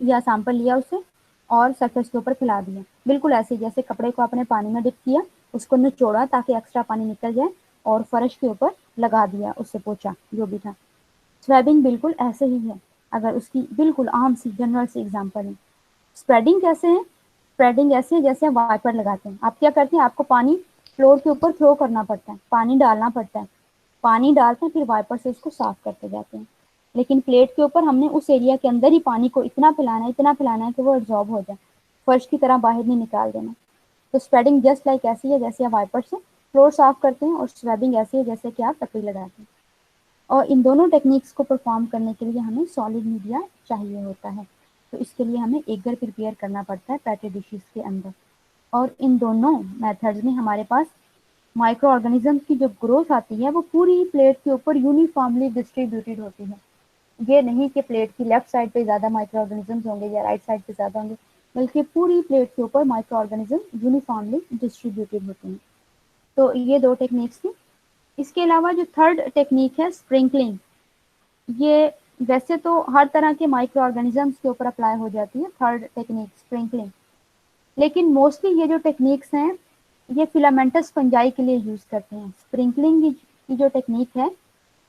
या सैंपल लिया उससे और सरफेस के ऊपर फैला दिया, बिल्कुल ऐसे जैसे कपड़े को आपने पानी में डिप किया, उसको निचोड़ा ताकि एक्स्ट्रा पानी निकल जाए और फर्श के ऊपर लगा दिया, उससे पोछा जो भी था। स्वैबिंग बिल्कुल ऐसे ही है, अगर उसकी बिल्कुल आम सी जनरल सी एग्जांपल है। स्प्रेडिंग कैसे है? स्प्रेडिंग ऐसे है जैसे आप वाइपर लगाते हैं। आप क्या करते हैं, आपको पानी फ्लोर के ऊपर थ्रो करना पड़ता है, पानी डालना पड़ता है, पानी डालते हैं फिर वाइपर से उसको साफ करते जाते हैं। लेकिन प्लेट के ऊपर हमने उस एरिया के अंदर ही पानी को इतना फैलाना है, इतना फैलाना है कि वो एब्जॉर्ब हो जाए, फर्श की तरह बाहर नहीं निकाल देना। तो स्प्रेडिंग जस्ट लाइक ऐसी है जैसे आप वाइपर से फ्लोर साफ करते हैं और स्वेबिंग ऐसी है जैसे कि आप तपड़ी लगाते हैं। और इन दोनों टेक्निक्स को परफॉर्म करने के लिए हमें सॉलिड मीडिया चाहिए होता है। तो इसके लिए हमें एगर प्रिपेयर करना पड़ता है पैटे डिशेस के अंदर। और इन दोनों मेथड्स में हमारे पास माइक्रो ऑर्गेनिज्म की जो ग्रोथ आती है वो पूरी प्लेट के ऊपर यूनिफॉर्मली डिस्ट्रीब्यूटेड होती है। ये नहीं कि प्लेट की लेफ्ट साइड पे ज़्यादा माइक्रो ऑर्गेनिजम्स होंगे या राइट साइड पे ज़्यादा होंगे, बल्कि पूरी प्लेट के ऊपर माइक्रो ऑर्गेनिज्म यूनिफॉर्मली डिस्ट्रीब्यूटेड होते हैं। तो ये दो टेक्निक्स थी। इसके अलावा जो थर्ड टेक्निक है स्प्रिंकलिंग, ये वैसे तो हर तरह के माइक्रो ऑर्गेनिजम्स के ऊपर अप्लाई हो जाती है थर्ड टेक्निक स्प्रिंकलिंग, लेकिन मोस्टली ये जो टेक्निक्स हैं ये फिलामेंटस फंजाई के लिए यूज़ करते हैं। स्प्रिंकलिंग की जो टेक्निक है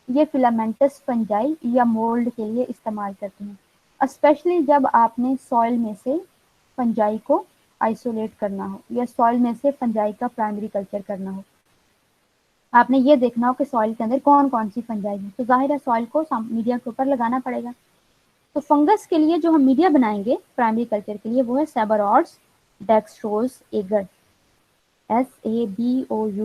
ये फिलामेंटस फंजाई या मोल्ड के लिए इस्तेमाल करते हैं, स्पेशली जब आपने सॉइल में से फंजाई को आइसोलेट करना हो या सॉइल में से फंजाई का प्राइमरी कल्चर करना हो। आपने ये देखना हो कि सॉइल के अंदर कौन कौन सी फंजाई है, तो जाहिर है सॉइल को मीडिया के ऊपर लगाना पड़ेगा। तो फंगस के लिए जो हम मीडिया बनाएंगे प्राइमरी कल्चर के लिए वो है Sabouraud's dextrose agar, SABOURAUD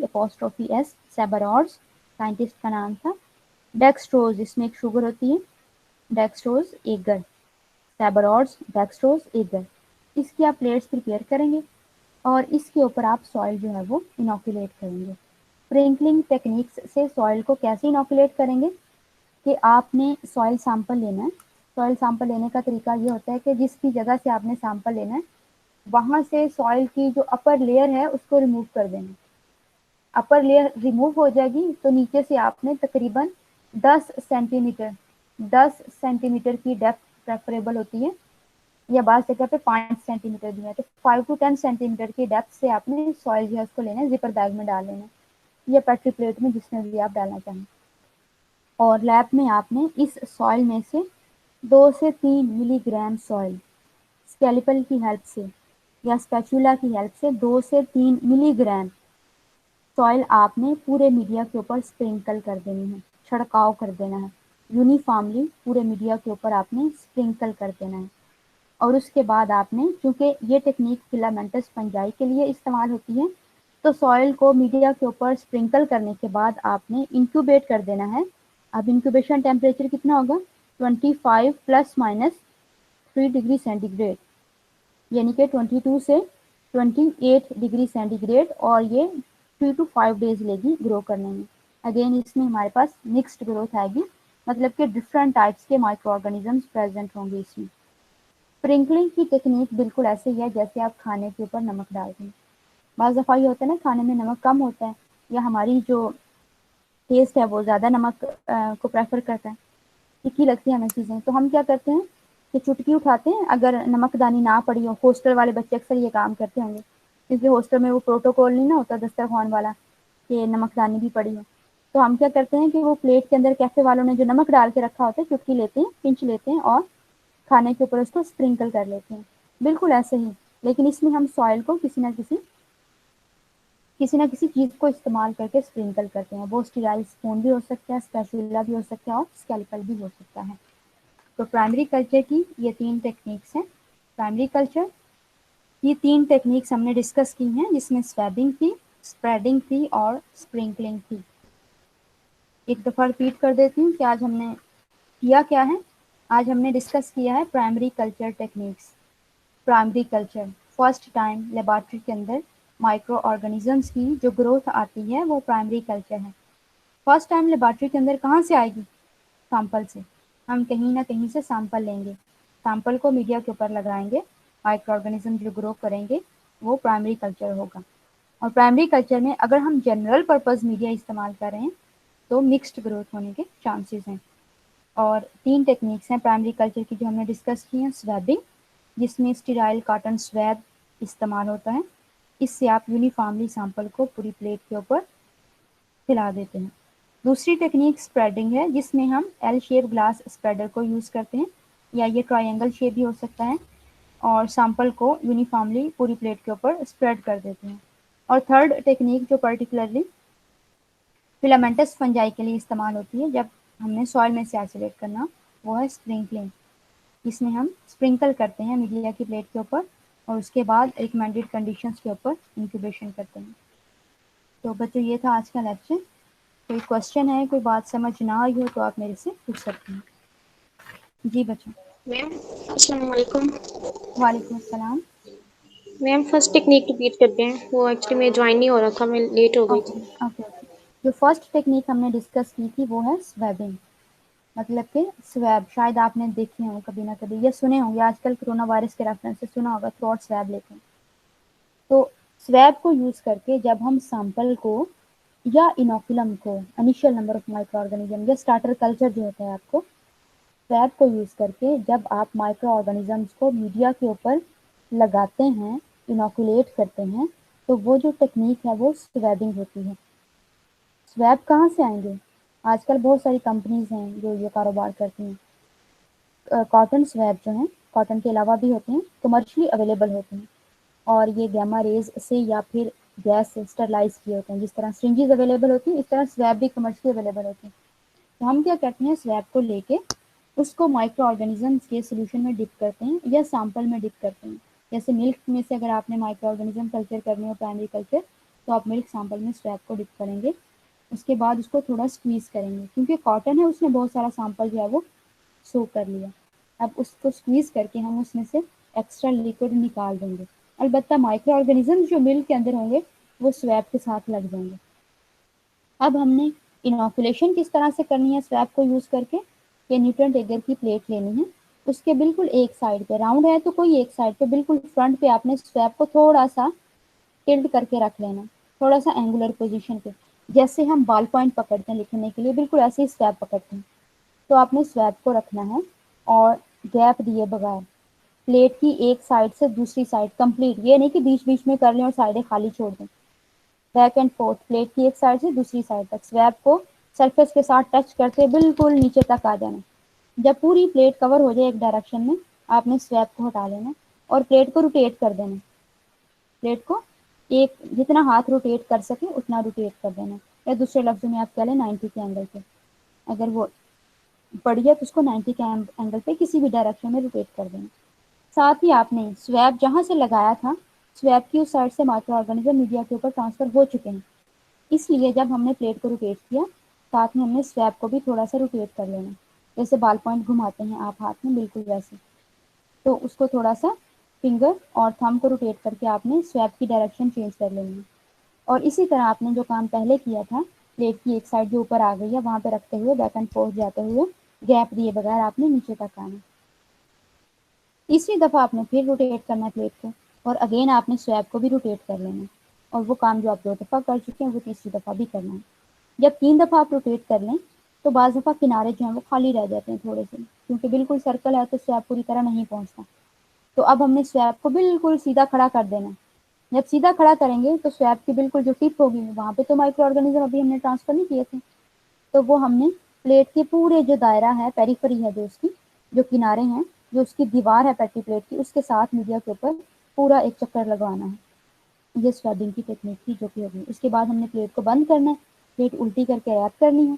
apostrophe S, Sabouraud's scientist का नाम था। डेक्सट्रोज, इसमें एक शुगर होती है, dextrose agar, Sabouraud's, dextrose agar. इसकी आप प्लेट्स प्रिपेयर करेंगे और इसके ऊपर आप सॉइल जो है वो इनोकुलेट करेंगे। स्प्रिंकलिंग टेक्निक्स से सॉइल को कैसे इनोकुलेट करेंगे कि आपने सॉइल सैंपल लेना है। सॉइल सैंपल लेने का तरीका ये होता है कि जिसकी जगह से आपने सैंपल लेना है वहाँ से सॉइल की जो अपर लेयर है उसको रिमूव कर देना। अपर लेयर रिमूव हो जाएगी तो नीचे से आपने तकरीबन 10 सेंटीमीटर 10 सेंटीमीटर की डेप्थ प्रेफरेबल होती है, या बाज़ जगह पे 5 सेंटीमीटर भी है, तो 5 to 10 सेंटीमीटर की डेप्थ से आपने सॉइल जो है उसको लेना है, जिपर बैग में डाल लेना है या पेट्री प्लेट में, जिसमें भी आप डालना चाहें। और लैब में आपने इस सॉइल में से 2 से 3 मिलीग्राम सॉइल स्केलिपल की हेल्प से या स्पैचुला की हेल्प से 2 से 3 मिलीग्राम सॉइल आपने पूरे मीडिया के ऊपर स्प्रिंकल कर देनी है, छिड़काव कर देना है। यूनिफॉर्मली पूरे मीडिया के ऊपर आपने स्प्रिंकल कर देना है। और उसके बाद आपने, चूंकि ये टेक्निक फिलामेंटस फंजाई के लिए इस्तेमाल होती है, तो सॉइल को मीडिया के ऊपर स्प्रिंकल करने के बाद आपने इंक्यूबेट कर देना है। अब इंक्यूबेशन टेम्परेचर कितना होगा, 25 प्लस माइनस 3 डिग्री सेंटीग्रेड, यानी कि 22 से 28 डिग्री सेंटीग्रेड, और ये 3 to 5 डेज लेगी ग्रो करने में। अगेन इसमें हमारे पास मिक्स्ड ग्रोथ आएगी, मतलब कि डिफरेंट टाइप्स के माइक्रो ऑर्गेनिजम्स प्रेजेंट होंगे इसमें। स्प्रिंकलिंग की टेक्निक बिल्कुल ऐसे ही है जैसे आप खाने के ऊपर नमक डालते हैं। बाज़ दफ़ा ये होता है ना, खाने में नमक कम होता है या हमारी जो टेस्ट है वो ज़्यादा नमक को प्रेफर करता है, तीखी लगती है हमें चीज़ें, तो हम क्या करते हैं कि चुटकी उठाते हैं, अगर नमकदानी ना पड़ी हो, हॉस्टल वाले बच्चे अक्सर ये काम करते होंगे क्योंकि हॉस्टल में वो प्रोटोकॉल नहीं ना होता दस्तरखान वाला कि नमकदानी भी पड़ी हो, तो हम क्या करते हैं कि वो प्लेट के अंदर कैफे वालों ने जो नमक डाल के रखा होता है, चुटकी लेते हैं, पिंच लेते हैं और खाने के ऊपर उसको स्प्रिंकल कर लेते हैं, बिल्कुल ऐसे ही। लेकिन इसमें हम सॉइल को किसी ना किसी चीज़ को इस्तेमाल करके स्प्रिंकल करते हैं। वो स्टीराइल स्पून भी हो सकता है, स्पैचुला भी हो सकता है और स्कैल्पल भी हो सकता है। तो प्राइमरी कल्चर की ये 3 टेक्निक्स हैं। प्राइमरी कल्चर ये 3 टेक्निक्स हमने डिस्कस की हैं, जिसमें स्वैबिंग थी, स्प्रेडिंग थी और स्प्रिंकलिंग थी। एक दफ़ा रिपीट कर देती हूँ कि आज हमने किया क्या है। आज हमने डिस्कस किया है primary culture techniques. Primary culture, first time laboratory के अंदर माइक्रो ऑर्गेनिजम्स की जो ग्रोथ आती है वो प्राइमरी कल्चर है। फर्स्ट टाइम लेबॉर्ट्री के अंदर कहाँ से आएगी, सैंपल से। हम कहीं ना कहीं से सैंपल लेंगे, सैंपल को मीडिया के ऊपर लगाएंगे, माइक्रो ऑर्गेनिज्म जो ग्रो करेंगे वो प्राइमरी कल्चर होगा। और प्राइमरी कल्चर में अगर हम जनरल पर्पस मीडिया इस्तेमाल कर रहे हैं तो मिक्स्ड ग्रोथ होने के चांसेस हैं। और 3 टेक्निक्स हैं प्राइमरी कल्चर की जो हमने डिस्कस की हैं। स्वैबिंग, जिसमें स्टीराइल कॉटन स्वैब इस्तेमाल होता है, इससे आप यूनिफॉर्मली सैंपल को पूरी प्लेट के ऊपर फैला देते हैं। दूसरी टेक्निक स्प्रेडिंग है, जिसमें हम एल शेप ग्लास स्प्रेडर को यूज़ करते हैं, या ये ट्रायंगल शेप भी हो सकता है, और सैंपल को यूनिफॉर्मली पूरी प्लेट के ऊपर स्प्रेड कर देते हैं। और थर्ड टेक्निक जो पर्टिकुलरली फिलामेंटस फंजाई के लिए इस्तेमाल होती है जब हमने सॉइल में से आइसोलेट करना, वो है स्प्रिंकलिंग। इसमें हम स्प्रिंकल करते हैं मीडिया की प्लेट के ऊपर और उसके बाद रिकमेंडेड कंडीशंस के ऊपर इंक्यूबेशन करते हैं। तो बच्चों ये था आज का लेक्चर। कोई क्वेश्चन है, कोई बात समझ ना आई हो तो आप मेरे से पूछ सकते हैं। जी बच्चों। मैम अस्सलाम वालेकुम। वालेकुम अस्सलाम। मैम फर्स्ट टेक्निक रिपीट कर दें, वो एक्चुअली मैं ज्वाइन नहीं हो रहा था, मैं लेट हो गई ओके थी। Okay okay. जो फर्स्ट टेक्निक हमने डिस्कस की थी वो है स्वैबिंग, मतलब कि स्वैब शायद आपने देखे हों कभी ना कभी या सुने होंगे, आजकल कोरोना वायरस के रेफरेंस से सुना होगा, थ्रोट स्वैब लेते हैं। तो स्वैब को यूज़ करके जब हम सैंपल को या इनोकुलम को, initial number of micro organism या स्टार्टर कल्चर जो होता है, आपको स्वैब को यूज़ करके जब आप माइक्रो ऑर्गेनिजम्स को मीडिया के ऊपर लगाते हैं, इनोकुलेट करते हैं, तो वो जो टेक्निक है वो स्वैबिंग होती है। स्वैब कहाँ से आएंगे, आजकल बहुत सारी कंपनीज हैं जो ये कारोबार करती हैं। कॉटन स्वैब जो हैं, कॉटन के अलावा भी होते हैं, कमर्शियली अवेलेबल होते हैं, और ये गामा रेज से या फिर गैस से स्टरलाइज किए होते हैं। जिस तरह सिरिंजेस अवेलेबल होती हैं इस तरह स्वैब भी कमर्शियली अवेलेबल होती हैं। तो हम क्या करते हैं, स्वैब को लेके उसको माइक्रो ऑर्गेनिजम्स के सोल्यूशन में डिप करते हैं या सैंपल में डिप करते हैं। जैसे मिल्क में से अगर आपने माइक्रो ऑर्गेनिज्म कल्चर करने हो प्राइमरी कल्चर, तो आप मिल्क सैंपल में स्वैब को डिप करेंगे उसके बाद उसको थोड़ा स्क्वीज़ करेंगे, क्योंकि कॉटन है उसने बहुत सारा सैंपल जो है वो सोक कर लिया। अब उसको स्क्वीज़ करके हम उसमें से एक्स्ट्रा लिक्विड निकाल देंगे। अलबत्ता माइक्रो ऑर्गेनिज्म जो मिल्क के अंदर होंगे वो स्वैब के साथ लग जाएंगे। अब हमने इनोकुलेशन किस तरह से करनी है स्वैब को यूज़ करके, ये न्यूट्रन एगर की प्लेट लेनी है, उसके बिल्कुल एक साइड पे राउंड है तो कोई एक साइड पे बिल्कुल फ्रंट पे आपने स्वैब को थोड़ा सा टिल्ट करके रख लेना, थोड़ा सा एंगुलर पोजीशन पे, जैसे हम बॉल पॉइंट पकड़ते हैं लिखने के लिए बिल्कुल ऐसे ही स्वैब पकड़ते हैं। तो आपने स्वैब को रखना है और गैप दिए बगैर प्लेट की एक साइड से दूसरी साइड कंप्लीट, ये नहीं कि बीच बीच में कर लें और साइडें खाली छोड़ दें, बैक एंड फोर्थ प्लेट की एक साइड से दूसरी साइड तक स्वैब को सरफेस के साथ टच करते बिल्कुल नीचे तक आ जाना। जब पूरी प्लेट कवर हो जाए एक डायरेक्शन में, आपने स्वैब को हटा लेना और प्लेट को रोटेट कर देना। प्लेट को एक जितना हाथ रोटेट कर सके उतना रोटेट कर देना, या दूसरे लफ्जों में आप कह लें 90 के एंगल पे। अगर वो बढ़ गया तो उसको 90 के एंगल पे किसी भी डायरेक्शन में रोटेट कर देना। साथ ही आपने स्वैब जहाँ से लगाया था, स्वैब की उस साइड से माइक्रो ऑर्गेनिज्म मीडिया के ऊपर ट्रांसफर हो चुके हैं, इसलिए जब हमने प्लेट को रोटेट किया साथ में हमने स्वैब को भी थोड़ा सा रोटेट कर लेना, जैसे बाल पॉइंट घुमाते हैं आप हाथ में बिल्कुल वैसे। तो उसको थोड़ा सा फिंगर और थंब को रोटेट करके आपने स्वैब की डायरेक्शन चेंज कर लेनी है। और इसी तरह आपने जो काम पहले किया था, प्लेट की एक साइड जो ऊपर आ गई है वहां पे रखते हुए बैक एंड फोर्थ जाते हुए गैप दिए बगैर आपने नीचे तक आना। तीसरी दफ़ा आपने फिर रोटेट करना है प्लेट को, और अगेन आपने स्वैब को भी रोटेट कर लेना है, और वो काम जो आप 2 दफ़ा कर चुके हैं वो तीसरी दफ़ा भी करना है। जब 3 दफ़ा आप रोटेट कर लें तो बाज़ दफ़ा किनारे जो हैं वो खाली रह जाते हैं थोड़े से, क्योंकि बिल्कुल सर्कल है तो स्वैब पूरी तरह नहीं पहुँचता। तो अब हमने स्वैब को बिल्कुल सीधा खड़ा कर देना है। जब सीधा खड़ा करेंगे तो स्वैब की बिल्कुल जो टिप होगी वहाँ पे तो माइक्रो ऑर्गेनिज्म अभी हमने ट्रांसफ़र नहीं किए थे, तो वो हमने प्लेट के पूरे जो दायरा है, पेरिफेरी है जो उसकी, जो किनारे हैं, जो उसकी दीवार है पैटी प्लेट की, उसके साथ मीडिया के ऊपर पूरा एक चक्कर लगवाना है। ये स्वेडिंग की टेक्निक थी जो कि होगी। उसके बाद हमने प्लेट को बंद करना है, प्लेट उल्टी करके रैप करनी है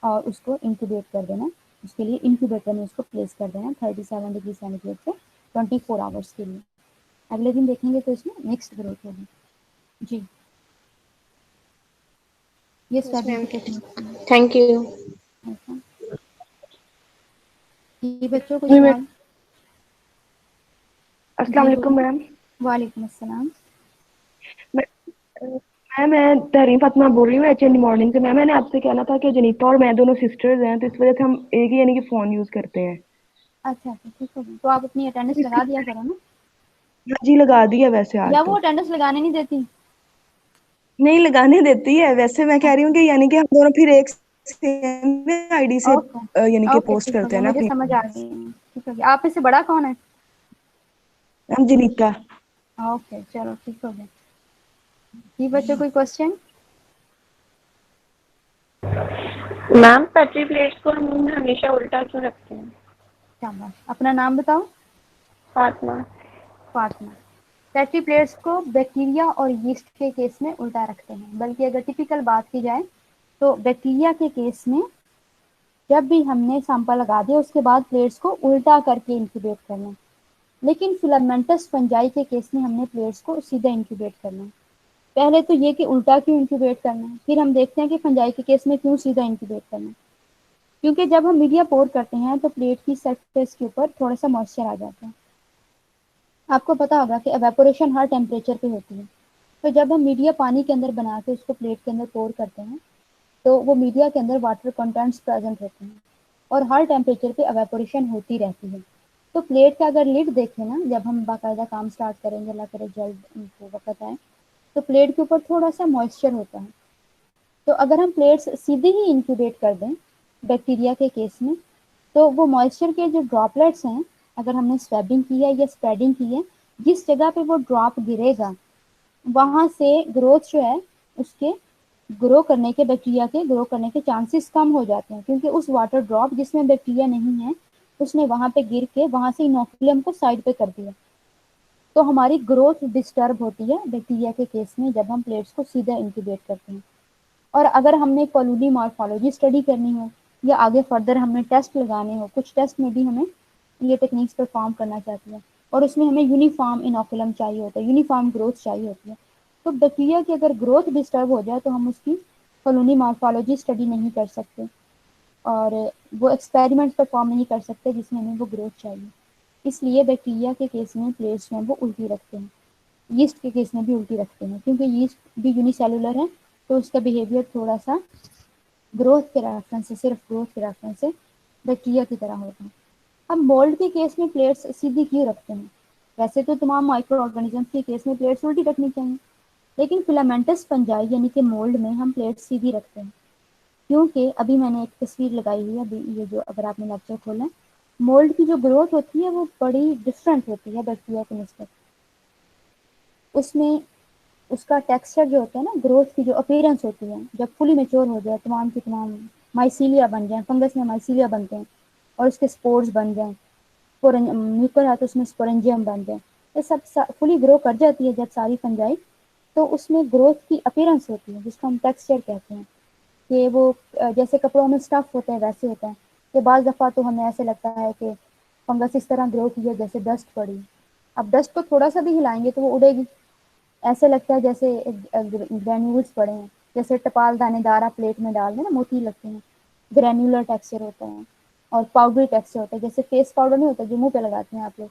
और उसको इंक्यूबेट कर देना है। उसके लिए इंक्यूबेटर में उसको प्लेस कर देना है 37 डिग्री सेंटीग्रेड पे 24 आवर्स के लिए। अगले दिन देखेंगे तो इसमें मिक्स्ड ग्रोथ होगी। जी, ये यस स्वेडिंग मैम, की टेक्निक थी। Thank you. ऐसा। जी बच्चों कोई जी मैं सवाल? अस्सलाम जी वालेकुम बोलिए। मैम। वालेकुम अस्सलाम। मैं मैं तहरीन फातिमा बोल रही हूँ एचएनडी मॉर्निंग से। मैम मैंने आपसे कहना था कि जनीता और मैं दोनों सिस्टर्स हैं, तो इस वजह से हम एक ही यानी कि फ़ोन यूज़ करते हैं। अच्छा अच्छा ठीक है, तो आप अपनी तो अटेंडेंस इसकी लगा दिया करो ना, हाँ जी लगा दी है वैसे आज या वो तो। अटेंडेंस लगाने नहीं देती? नहीं लगाने देती है, वैसे मैं कह रही हूँ अच्छा, कि यानी कि हम दोनों फिर एक सेम आईडी से ओके यानी कि ओके पोस्ट ठीक हो करते गया, हैं ना मुझे अपनी। समझ आ गई। ठीक हो गया। आप इससे बड़ा कौन है? मैम जनीता। ओके चलो ठीक हो गया। जी बच्चों कोई क्वेश्चन? मैम पेट्री प्लेट्स को हम हमेशा उल्टा क्यों रखते हैं? शाबाश, अपना नाम बताओ। फातिमा। फातिमा। पेट्री प्लेट्स को बैक्टीरिया और यीस्ट के केस में उल्टा रखते हैं, बल्कि अगर टिपिकल बात की जाए तो बैक्टीरिया के केस में जब भी हमने सैंपल लगा दिया उसके बाद प्लेट्स को उल्टा करके इंक्यूबेट करना, लेकिन फिलामेंटस फंजाई के केस में हमने प्लेट्स को सीधा इंक्यूबेट करना है। पहले तो ये कि उल्टा क्यों इंक्यूबेट करना है, फिर हम देखते हैं कि फंजाई के केस में क्यों सीधा इंक्यूबेट करना है। क्योंकि जब हम मीडिया पोर करते हैं तो प्लेट की सरफेस के ऊपर थोड़ा सा मॉइस्चर आ जाता है। आपको पता होगा कि एवेपोरेशन हर टेम्परेचर पे होती है, तो जब हम मीडिया पानी के अंदर बना के उसको प्लेट के अंदर पोर करते हैं तो वो मीडिया के अंदर वाटर कंटेंट्स प्रेजेंट होते हैं और हर टेम्परेचर पे एवेपोरेशन होती रहती है। तो प्लेट का अगर लिड देखें ना, जब हम बाकायदा काम स्टार्ट करेंगे, अल्लाह करे जल्द उनको वक्त आए, तो प्लेट के ऊपर थोड़ा सा मॉइस्चर होता है। तो अगर हम प्लेट्स सीधे ही इंक्यूबेट कर दें बैक्टीरिया के केस में, तो वो मॉइस्चर के जो ड्रॉपलेट्स हैं, अगर हमने स्वैबिंग की है या स्प्रेडिंग की है, जिस जगह पे वो ड्रॉप गिरेगा वहाँ से ग्रोथ जो है उसके ग्रो करने के, बैक्टीरिया के ग्रो करने के चांसेस कम हो जाते हैं, क्योंकि उस वाटर ड्रॉप जिसमें बैक्टीरिया नहीं है उसने वहाँ पे गिर के वहाँ से इनोकुलम को साइड पे कर दिया। तो हमारी ग्रोथ डिस्टर्ब होती है बैक्टीरिया के केस में जब हम प्लेट्स को सीधा इंक्यूबेट करते हैं। और अगर हमने कॉलोनी मॉर्फोलॉजी स्टडी करनी हो या आगे फर्दर हमने टेस्ट लगाने हो, कुछ टेस्ट में भी हमें ये टेक्निक्स परफॉर्म करना चाहती है और उसमें हमें यूनिफॉर्म इनोकुलम चाहिए होता है, यूनिफॉर्म ग्रोथ चाहिए होती है। तो बैक्टीरिया की अगर ग्रोथ डिस्टर्ब हो जाए तो हम उसकी कॉलोनी मॉर्फोलॉजी स्टडी नहीं कर सकते और वो एक्सपेरिमेंट्स परफॉर्म नहीं कर सकते जिसमें हमें वो ग्रोथ चाहिए। इसलिए बैक्टीरिया के केस में प्लेट्स में वो उल्टी रखते हैं, यीस्ट के केस में भी उल्टी रखते हैं, क्योंकि यीस्ट भी यूनिसेलुलर है तो उसका बिहेवियर थोड़ा सा ग्रोथ के रेफरेंस से, सिर्फ ग्रोथ के रेफरेंस से बैक्टीरिया की तरह होता है। अब मोल्ड के केस में प्लेट्स सीधी क्यों रखते हैं? वैसे तो तमाम माइक्रो ऑर्गेनिजम्स के केस में प्लेट्स उल्टी रखनी चाहिए, लेकिन फिलामेंटस फंजाई यानी कि मोल्ड में हम प्लेट्स सीधी रखते हैं, क्योंकि अभी मैंने एक तस्वीर लगाई हुई है, अभी ये जो अगर आपने लेक्चर खोला है, मोल्ड की जो ग्रोथ होती है वो बड़ी डिफरेंट होती है बैक्टीरिया के निस्बत। उसमें उसका टेक्सचर जो होता है ना, ग्रोथ की जो अपीयरेंस होती है, जब फुली मेच्योर हो जाए, तमाम की तमाम माइसीलिया बन जाए, फंगस में माइसीलिया बनते हैं और उसके स्पोर्स बन जाएं, म्यूकर है तो उसमें स्पोरेंजियम बन जाए, ये सब फुली ग्रो कर जाती है जब सारी फंजाई, तो उसमें ग्रोथ की अपीयरेंस होती है जिसको हम टेक्सचर कहते हैं, कि वो जैसे कपड़ों में स्टफ होता है वैसे होता है, कि बाज़ दफ़ा तो हमें ऐसे लगता है कि फंगस इस तरह ग्रो की है जैसे डस्ट पड़ी। अब डस्ट को थोड़ा सा भी हिलाएंगे तो वो उड़ेगी, ऐसे लगता है जैसे ग्रेन्यूल्स पड़े हैं, जैसे टपाल दानेदार आप प्लेट में डाल दें ना, मोती लगते हैं, ग्रेन्यूलर टेक्सचर होता है और पाउडरी टेक्सचर होता है, जैसे फेस पाउडर नहीं होता जो मुंह पे लगाते हैं आप लोग,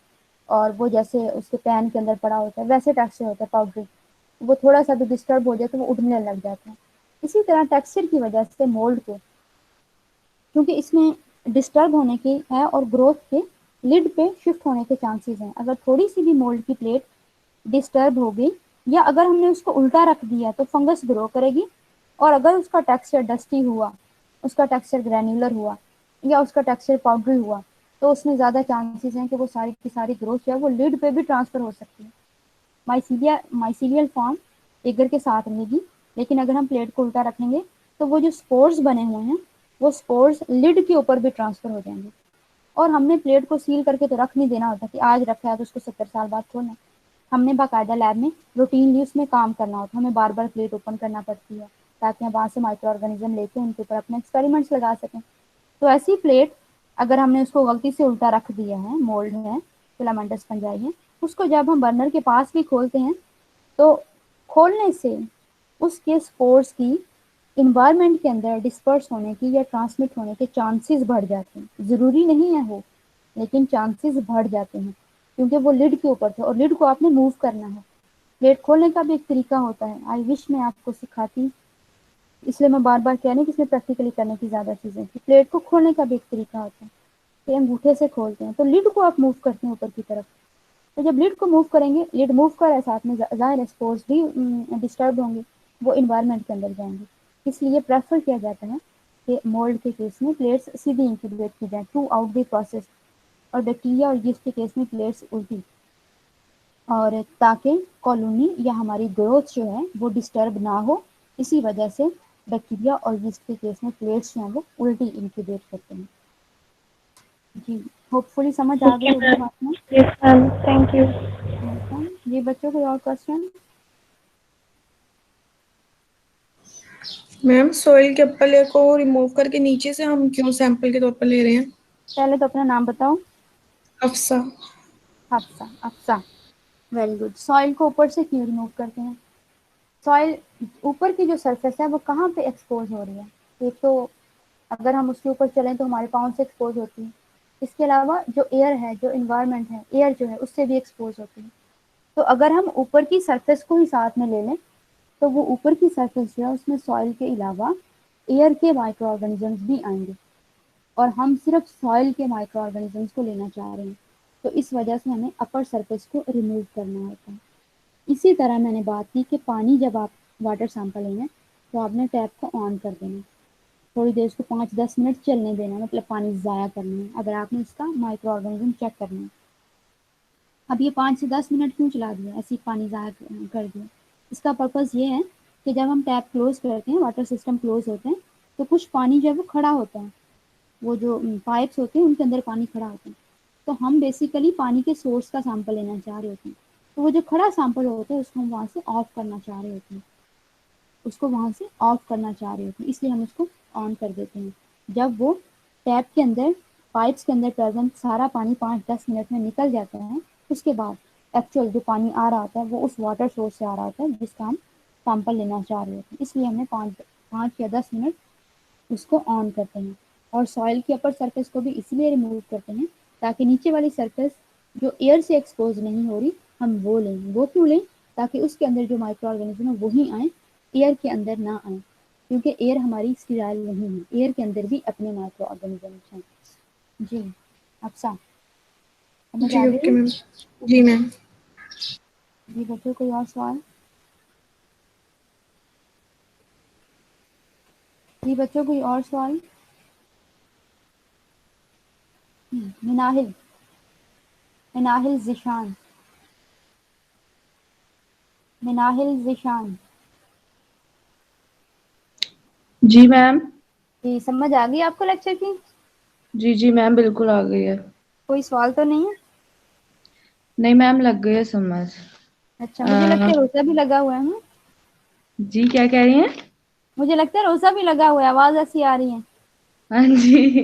और वो जैसे उसके पैन के अंदर पड़ा होता है वैसे टेक्सचर होता है पाउडरी, वो थोड़ा सा भी डिस्टर्ब हो जाए तो वो उड़ने लग जाता है। इसी तरह टेक्सचर की वजह से मोल्ड को, क्योंकि इसमें डिस्टर्ब होने की है और ग्रोथ के लिड पे शिफ्ट होने के चांसेस हैं, अगर थोड़ी सी भी मोल्ड की प्लेट डिस्टर्ब हो गई या अगर हमने उसको उल्टा रख दिया तो फंगस ग्रो करेगी, और अगर उसका टेक्सचर डस्टी हुआ, उसका टेक्सचर ग्रैन्युलर हुआ या उसका टेक्सचर पाउडरी हुआ, तो उसमें ज़्यादा चांसेस हैं कि वो सारी की सारी ग्रोथ जो है वो लिड पे भी ट्रांसफ़र हो सकती है। माइसीलियल फॉर्म एगर के साथ रहेगी, लेकिन अगर हम प्लेट को उल्टा रखेंगे तो वो जो स्पोर्स बने हुए हैं वो स्पोर्स लिड के ऊपर भी ट्रांसफ़र हो जाएंगे। और हमने प्लेट को सील करके तो रख नहीं देना होता कि आज रखा है तो उसको 70 साल बाद खोलना, हमने बाकायदा लैब में रूटीनली उसमें काम करना होता है, हमें बार बार प्लेट ओपन करना पड़ती है ताकि हम वहाँ से माइक्रो ऑर्गेनिज्म लेके उनके ऊपर अपने एक्सपेरिमेंट्स लगा सकें। तो ऐसी प्लेट अगर हमने उसको गलती से उल्टा रख दिया है, मोल्ड है, फिलामेंटस फंजाई है, उसको जब हम बर्नर के पास भी खोलते हैं तो खोलने से उसके स्पोर्स की इन्वायरमेंट के अंदर डिस्पर्स होने की या ट्रांसमिट होने के चांसेस बढ़ जाते हैं। ज़रूरी नहीं है हो, लेकिन चांसेस बढ़ जाते हैं क्योंकि वो लिड के ऊपर थे और लिड को आपने मूव करना है। प्लेट खोलने का भी एक तरीका होता है, आई विश मैं आपको सिखाती, इसलिए मैं बार बार कह रही हूँ कि इसमें प्रैक्टिकली करने की ज़्यादा चीज़ें कि प्लेट को खोलने का भी एक तरीका होता है कि अंगूठे से खोलते हैं तो लिड को आप मूव करते हैं ऊपर की तरफ, तो जब लिड को मूव करेंगे, लिड मूव कर रहा है साथ में, ज़ाहिर है स्पोर्स भी डिस्टर्ब होंगे, वो इन्वायरमेंट के अंदर जाएंगे। इसलिए प्रेफर किया जाता है कि मोल्ड के केस में प्लेट्स सीधी इंक्यूबेट की जाए थ्रू आउट द प्रोसेस, और बैक्टीरिया और यीस्ट के केस में प्लेट्स उल्टी, और ताकि कॉलोनी या हमारी ग्रोथ जो है वो डिस्टर्ब ना हो। इसी वजह से बैक्टीरिया और यीस्ट के केस में प्लेट्स जो हैं वो उल्टी इंक्यूबेट करते हैं। जी, होपफुली समझ आ ओके गई होगी मैम। बात में। Yes ma'am, thank you. जी बच्चों, कोई और क्वेश्चन? मैम सॉइल के अपर लेयर को रिमूव करके नीचे से हम क्यों सैंपल के तौर पर ले रहे हैं? पहले तो अपना नाम बताओ। अफसा। अफसा, अफसा, वेरी गुड। सॉइल को ऊपर से क्यों रिमूव करते हैं? सॉइल ऊपर की जो सरफेस है वो कहाँ पे एक्सपोज हो रही है? एक तो अगर हम उसके ऊपर चलें तो हमारे पाँव से एक्सपोज होती है, इसके अलावा जो एयर है, जो इन्वायरमेंट है, एयर जो है उससे भी एक्सपोज होती है। तो अगर हम ऊपर की सरफेस को ही साथ में ले लें तो वो ऊपर की सरफेस जो है उसमें सॉइल के अलावा एयर के माइक्रो ऑर्गेनिजम्स भी आएंगे, और हम सिर्फ सॉइल के माइक्रो ऑर्गेनिजम्स को लेना चाह रहे हैं, तो इस वजह से हमें अपर सरफेस को रिमूव करना होता है। इसी तरह मैंने बात की कि पानी जब आप वाटर सैंपल लेंगे तो आपने टैप को ऑन कर देना, थोड़ी देर उसको 5-10 मिनट चलने देना, मतलब पानी ज़ाया करना है अगर आपने इसका माइक्रो ऑर्गेनिज्म चेक करना है। अब ये 5 से 10 मिनट क्यों चला दिया, ऐसे ही पानी ज़ाया कर दिया? इसका पर्पज़ ये है कि जब हम टैप क्लोज़ करते हैं, वाटर सिस्टम क्लोज़ होते हैं, तो कुछ पानी जो है वो खड़ा होता है, वो जो पाइप्स होते हैं उनके अंदर पानी खड़ा होता है, तो हम बेसिकली पानी के सोर्स का सैंपल लेना चाह रहे होते हैं, तो वो जो खड़ा सैंपल होता है उसको हम वहाँ से ऑफ करना चाह रहे होते हैं, उसको वहाँ से ऑफ करना चाह रहे होते हैं, इसलिए हम उसको ऑन कर देते हैं। जब वो टैप के अंदर, पाइप्स के अंदर प्रेजेंट सारा पानी 5-10 मिनट में निकल जाता है, उसके बाद एक्चुअल जो पानी आ रहा होता है वो उस वाटर सोर्स से आ रहा होता है जिसका हम सैंपल लेना चाह रहे होते हैं, इसलिए हमने 5 या 10 मिनट उसको ऑन करते हैं। और सॉइल की अपर सरफेस को भी इसलिए रिमूव करते हैं ताकि नीचे वाली सरफेस जो एयर से एक्सपोज नहीं हो रही हम वो लें। वो क्यों लें? ताकि उसके अंदर जो माइक्रो ऑर्गेनिज्म है वही आए, एयर के अंदर ना आए, क्योंकि एयर हमारी स्टीराइल नहीं है, एयर के अंदर भी अपने माइक्रो ऑर्गेनिज्म हैं। जी अफसा समझ जी आ गई ओके है? मैम। जी मैम। जी बच्चों कोई और सवाल? जी बच्चों कोई और सवाल? मिनाहिल, मिनाहिल जिशान, मिनाहिल जिशान। जी मैम। जी समझ आ गई आपको लेक्चर की? जी जी मैम, बिल्कुल आ गई है। कोई सवाल तो नहीं है? नहीं मैम, लग गई है समझ। अच्छा मुझे लगता अ, है रोजा भी लगा हुआ है ना? जी क्या कह रही हैं? मुझे लगता है रोजा भी लगा हुआ है, आवाज ऐसी आ रही है। हाँ जी,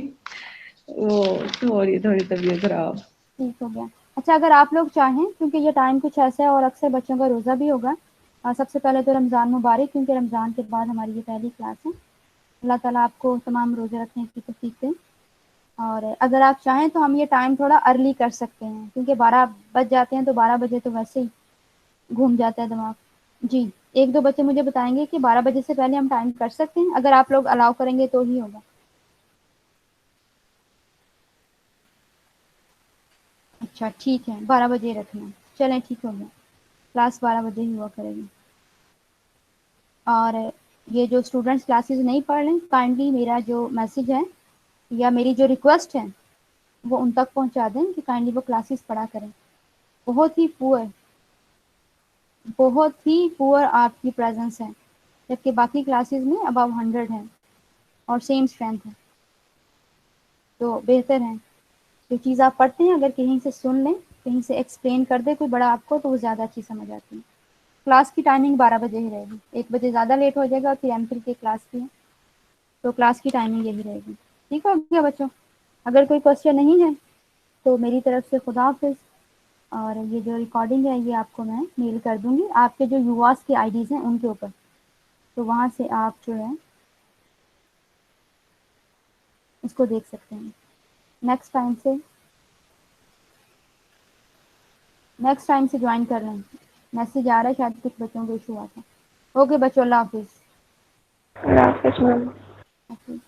वो हो रही है थोड़ी तबीयत खराब। ठीक हो गया। अच्छा अगर आप लोग चाहें, क्योंकि ये टाइम कुछ ऐसा है और अक्सर बच्चों का रोज़ा भी होगा, सबसे पहले तो रमज़ान मुबारक, क्योंकि रमज़ान के बाद हमारी ये पहली क्लास है। अल्लाह ताला आपको तमाम रोज़े रखने की तौफीक दें। और अगर आप चाहें तो हम ये टाइम थोड़ा अर्ली कर सकते हैं, क्योंकि 12 बज जाते हैं तो 12 बजे तो वैसे ही घूम जाता है दिमाग। जी एक दो बच्चे मुझे बताएंगे कि 12 बजे से पहले हम टाइम कर सकते हैं, अगर आप लोग अलाउ करेंगे तो ही होगा। अच्छा ठीक है, 12 बजे रखना। चलें ठीक हो गया, क्लास 12 बजे ही हुआ करेगी। और ये जो स्टूडेंट्स क्लासेस नहीं पढ़ रहे, काइंडली मेरा जो मैसेज है या मेरी जो रिक्वेस्ट है वो उन तक पहुंचा दें कि काइंडली वो क्लासेस पढ़ा करें। बहुत ही पुअर, बहुत ही पुअर आपकी प्रेजेंस है, जबकि बाकी क्लासेस में अबव 100 है और सेम स्ट्रेंथ है। तो बेहतर है जो चीज़ आप पढ़ते हैं अगर कहीं से सुन लें, कहीं से एक्सप्लेन कर दे कोई बड़ा आपको, तो वो ज़्यादा अच्छी समझ आती है। क्लास की टाइमिंग 12 बजे ही रहेगी, 1 बजे ज़्यादा लेट हो जाएगा और फिर एमफिल की क्लास की है, तो क्लास की टाइमिंग यही रहेगी। ठीक हो गया बच्चों? अगर कोई क्वेश्चन नहीं है तो मेरी तरफ से खुदा हाफिज़। और ये जो रिकॉर्डिंग है ये आपको मैं मेल कर दूंगी आपके जो युवास के आईडीज़ हैं उनके ऊपर, तो वहाँ से आप जो है इसको देख सकते हैं। नेक्स्ट टाइम से ज्वाइन कर लें। मैसेज आ रहा है, शायद कुछ बच्चों को इशू आता है। ओके बच्चों, अल्लाह हाफिज़। अल्लाह हाफ़िज़ मैम। हाफिज़।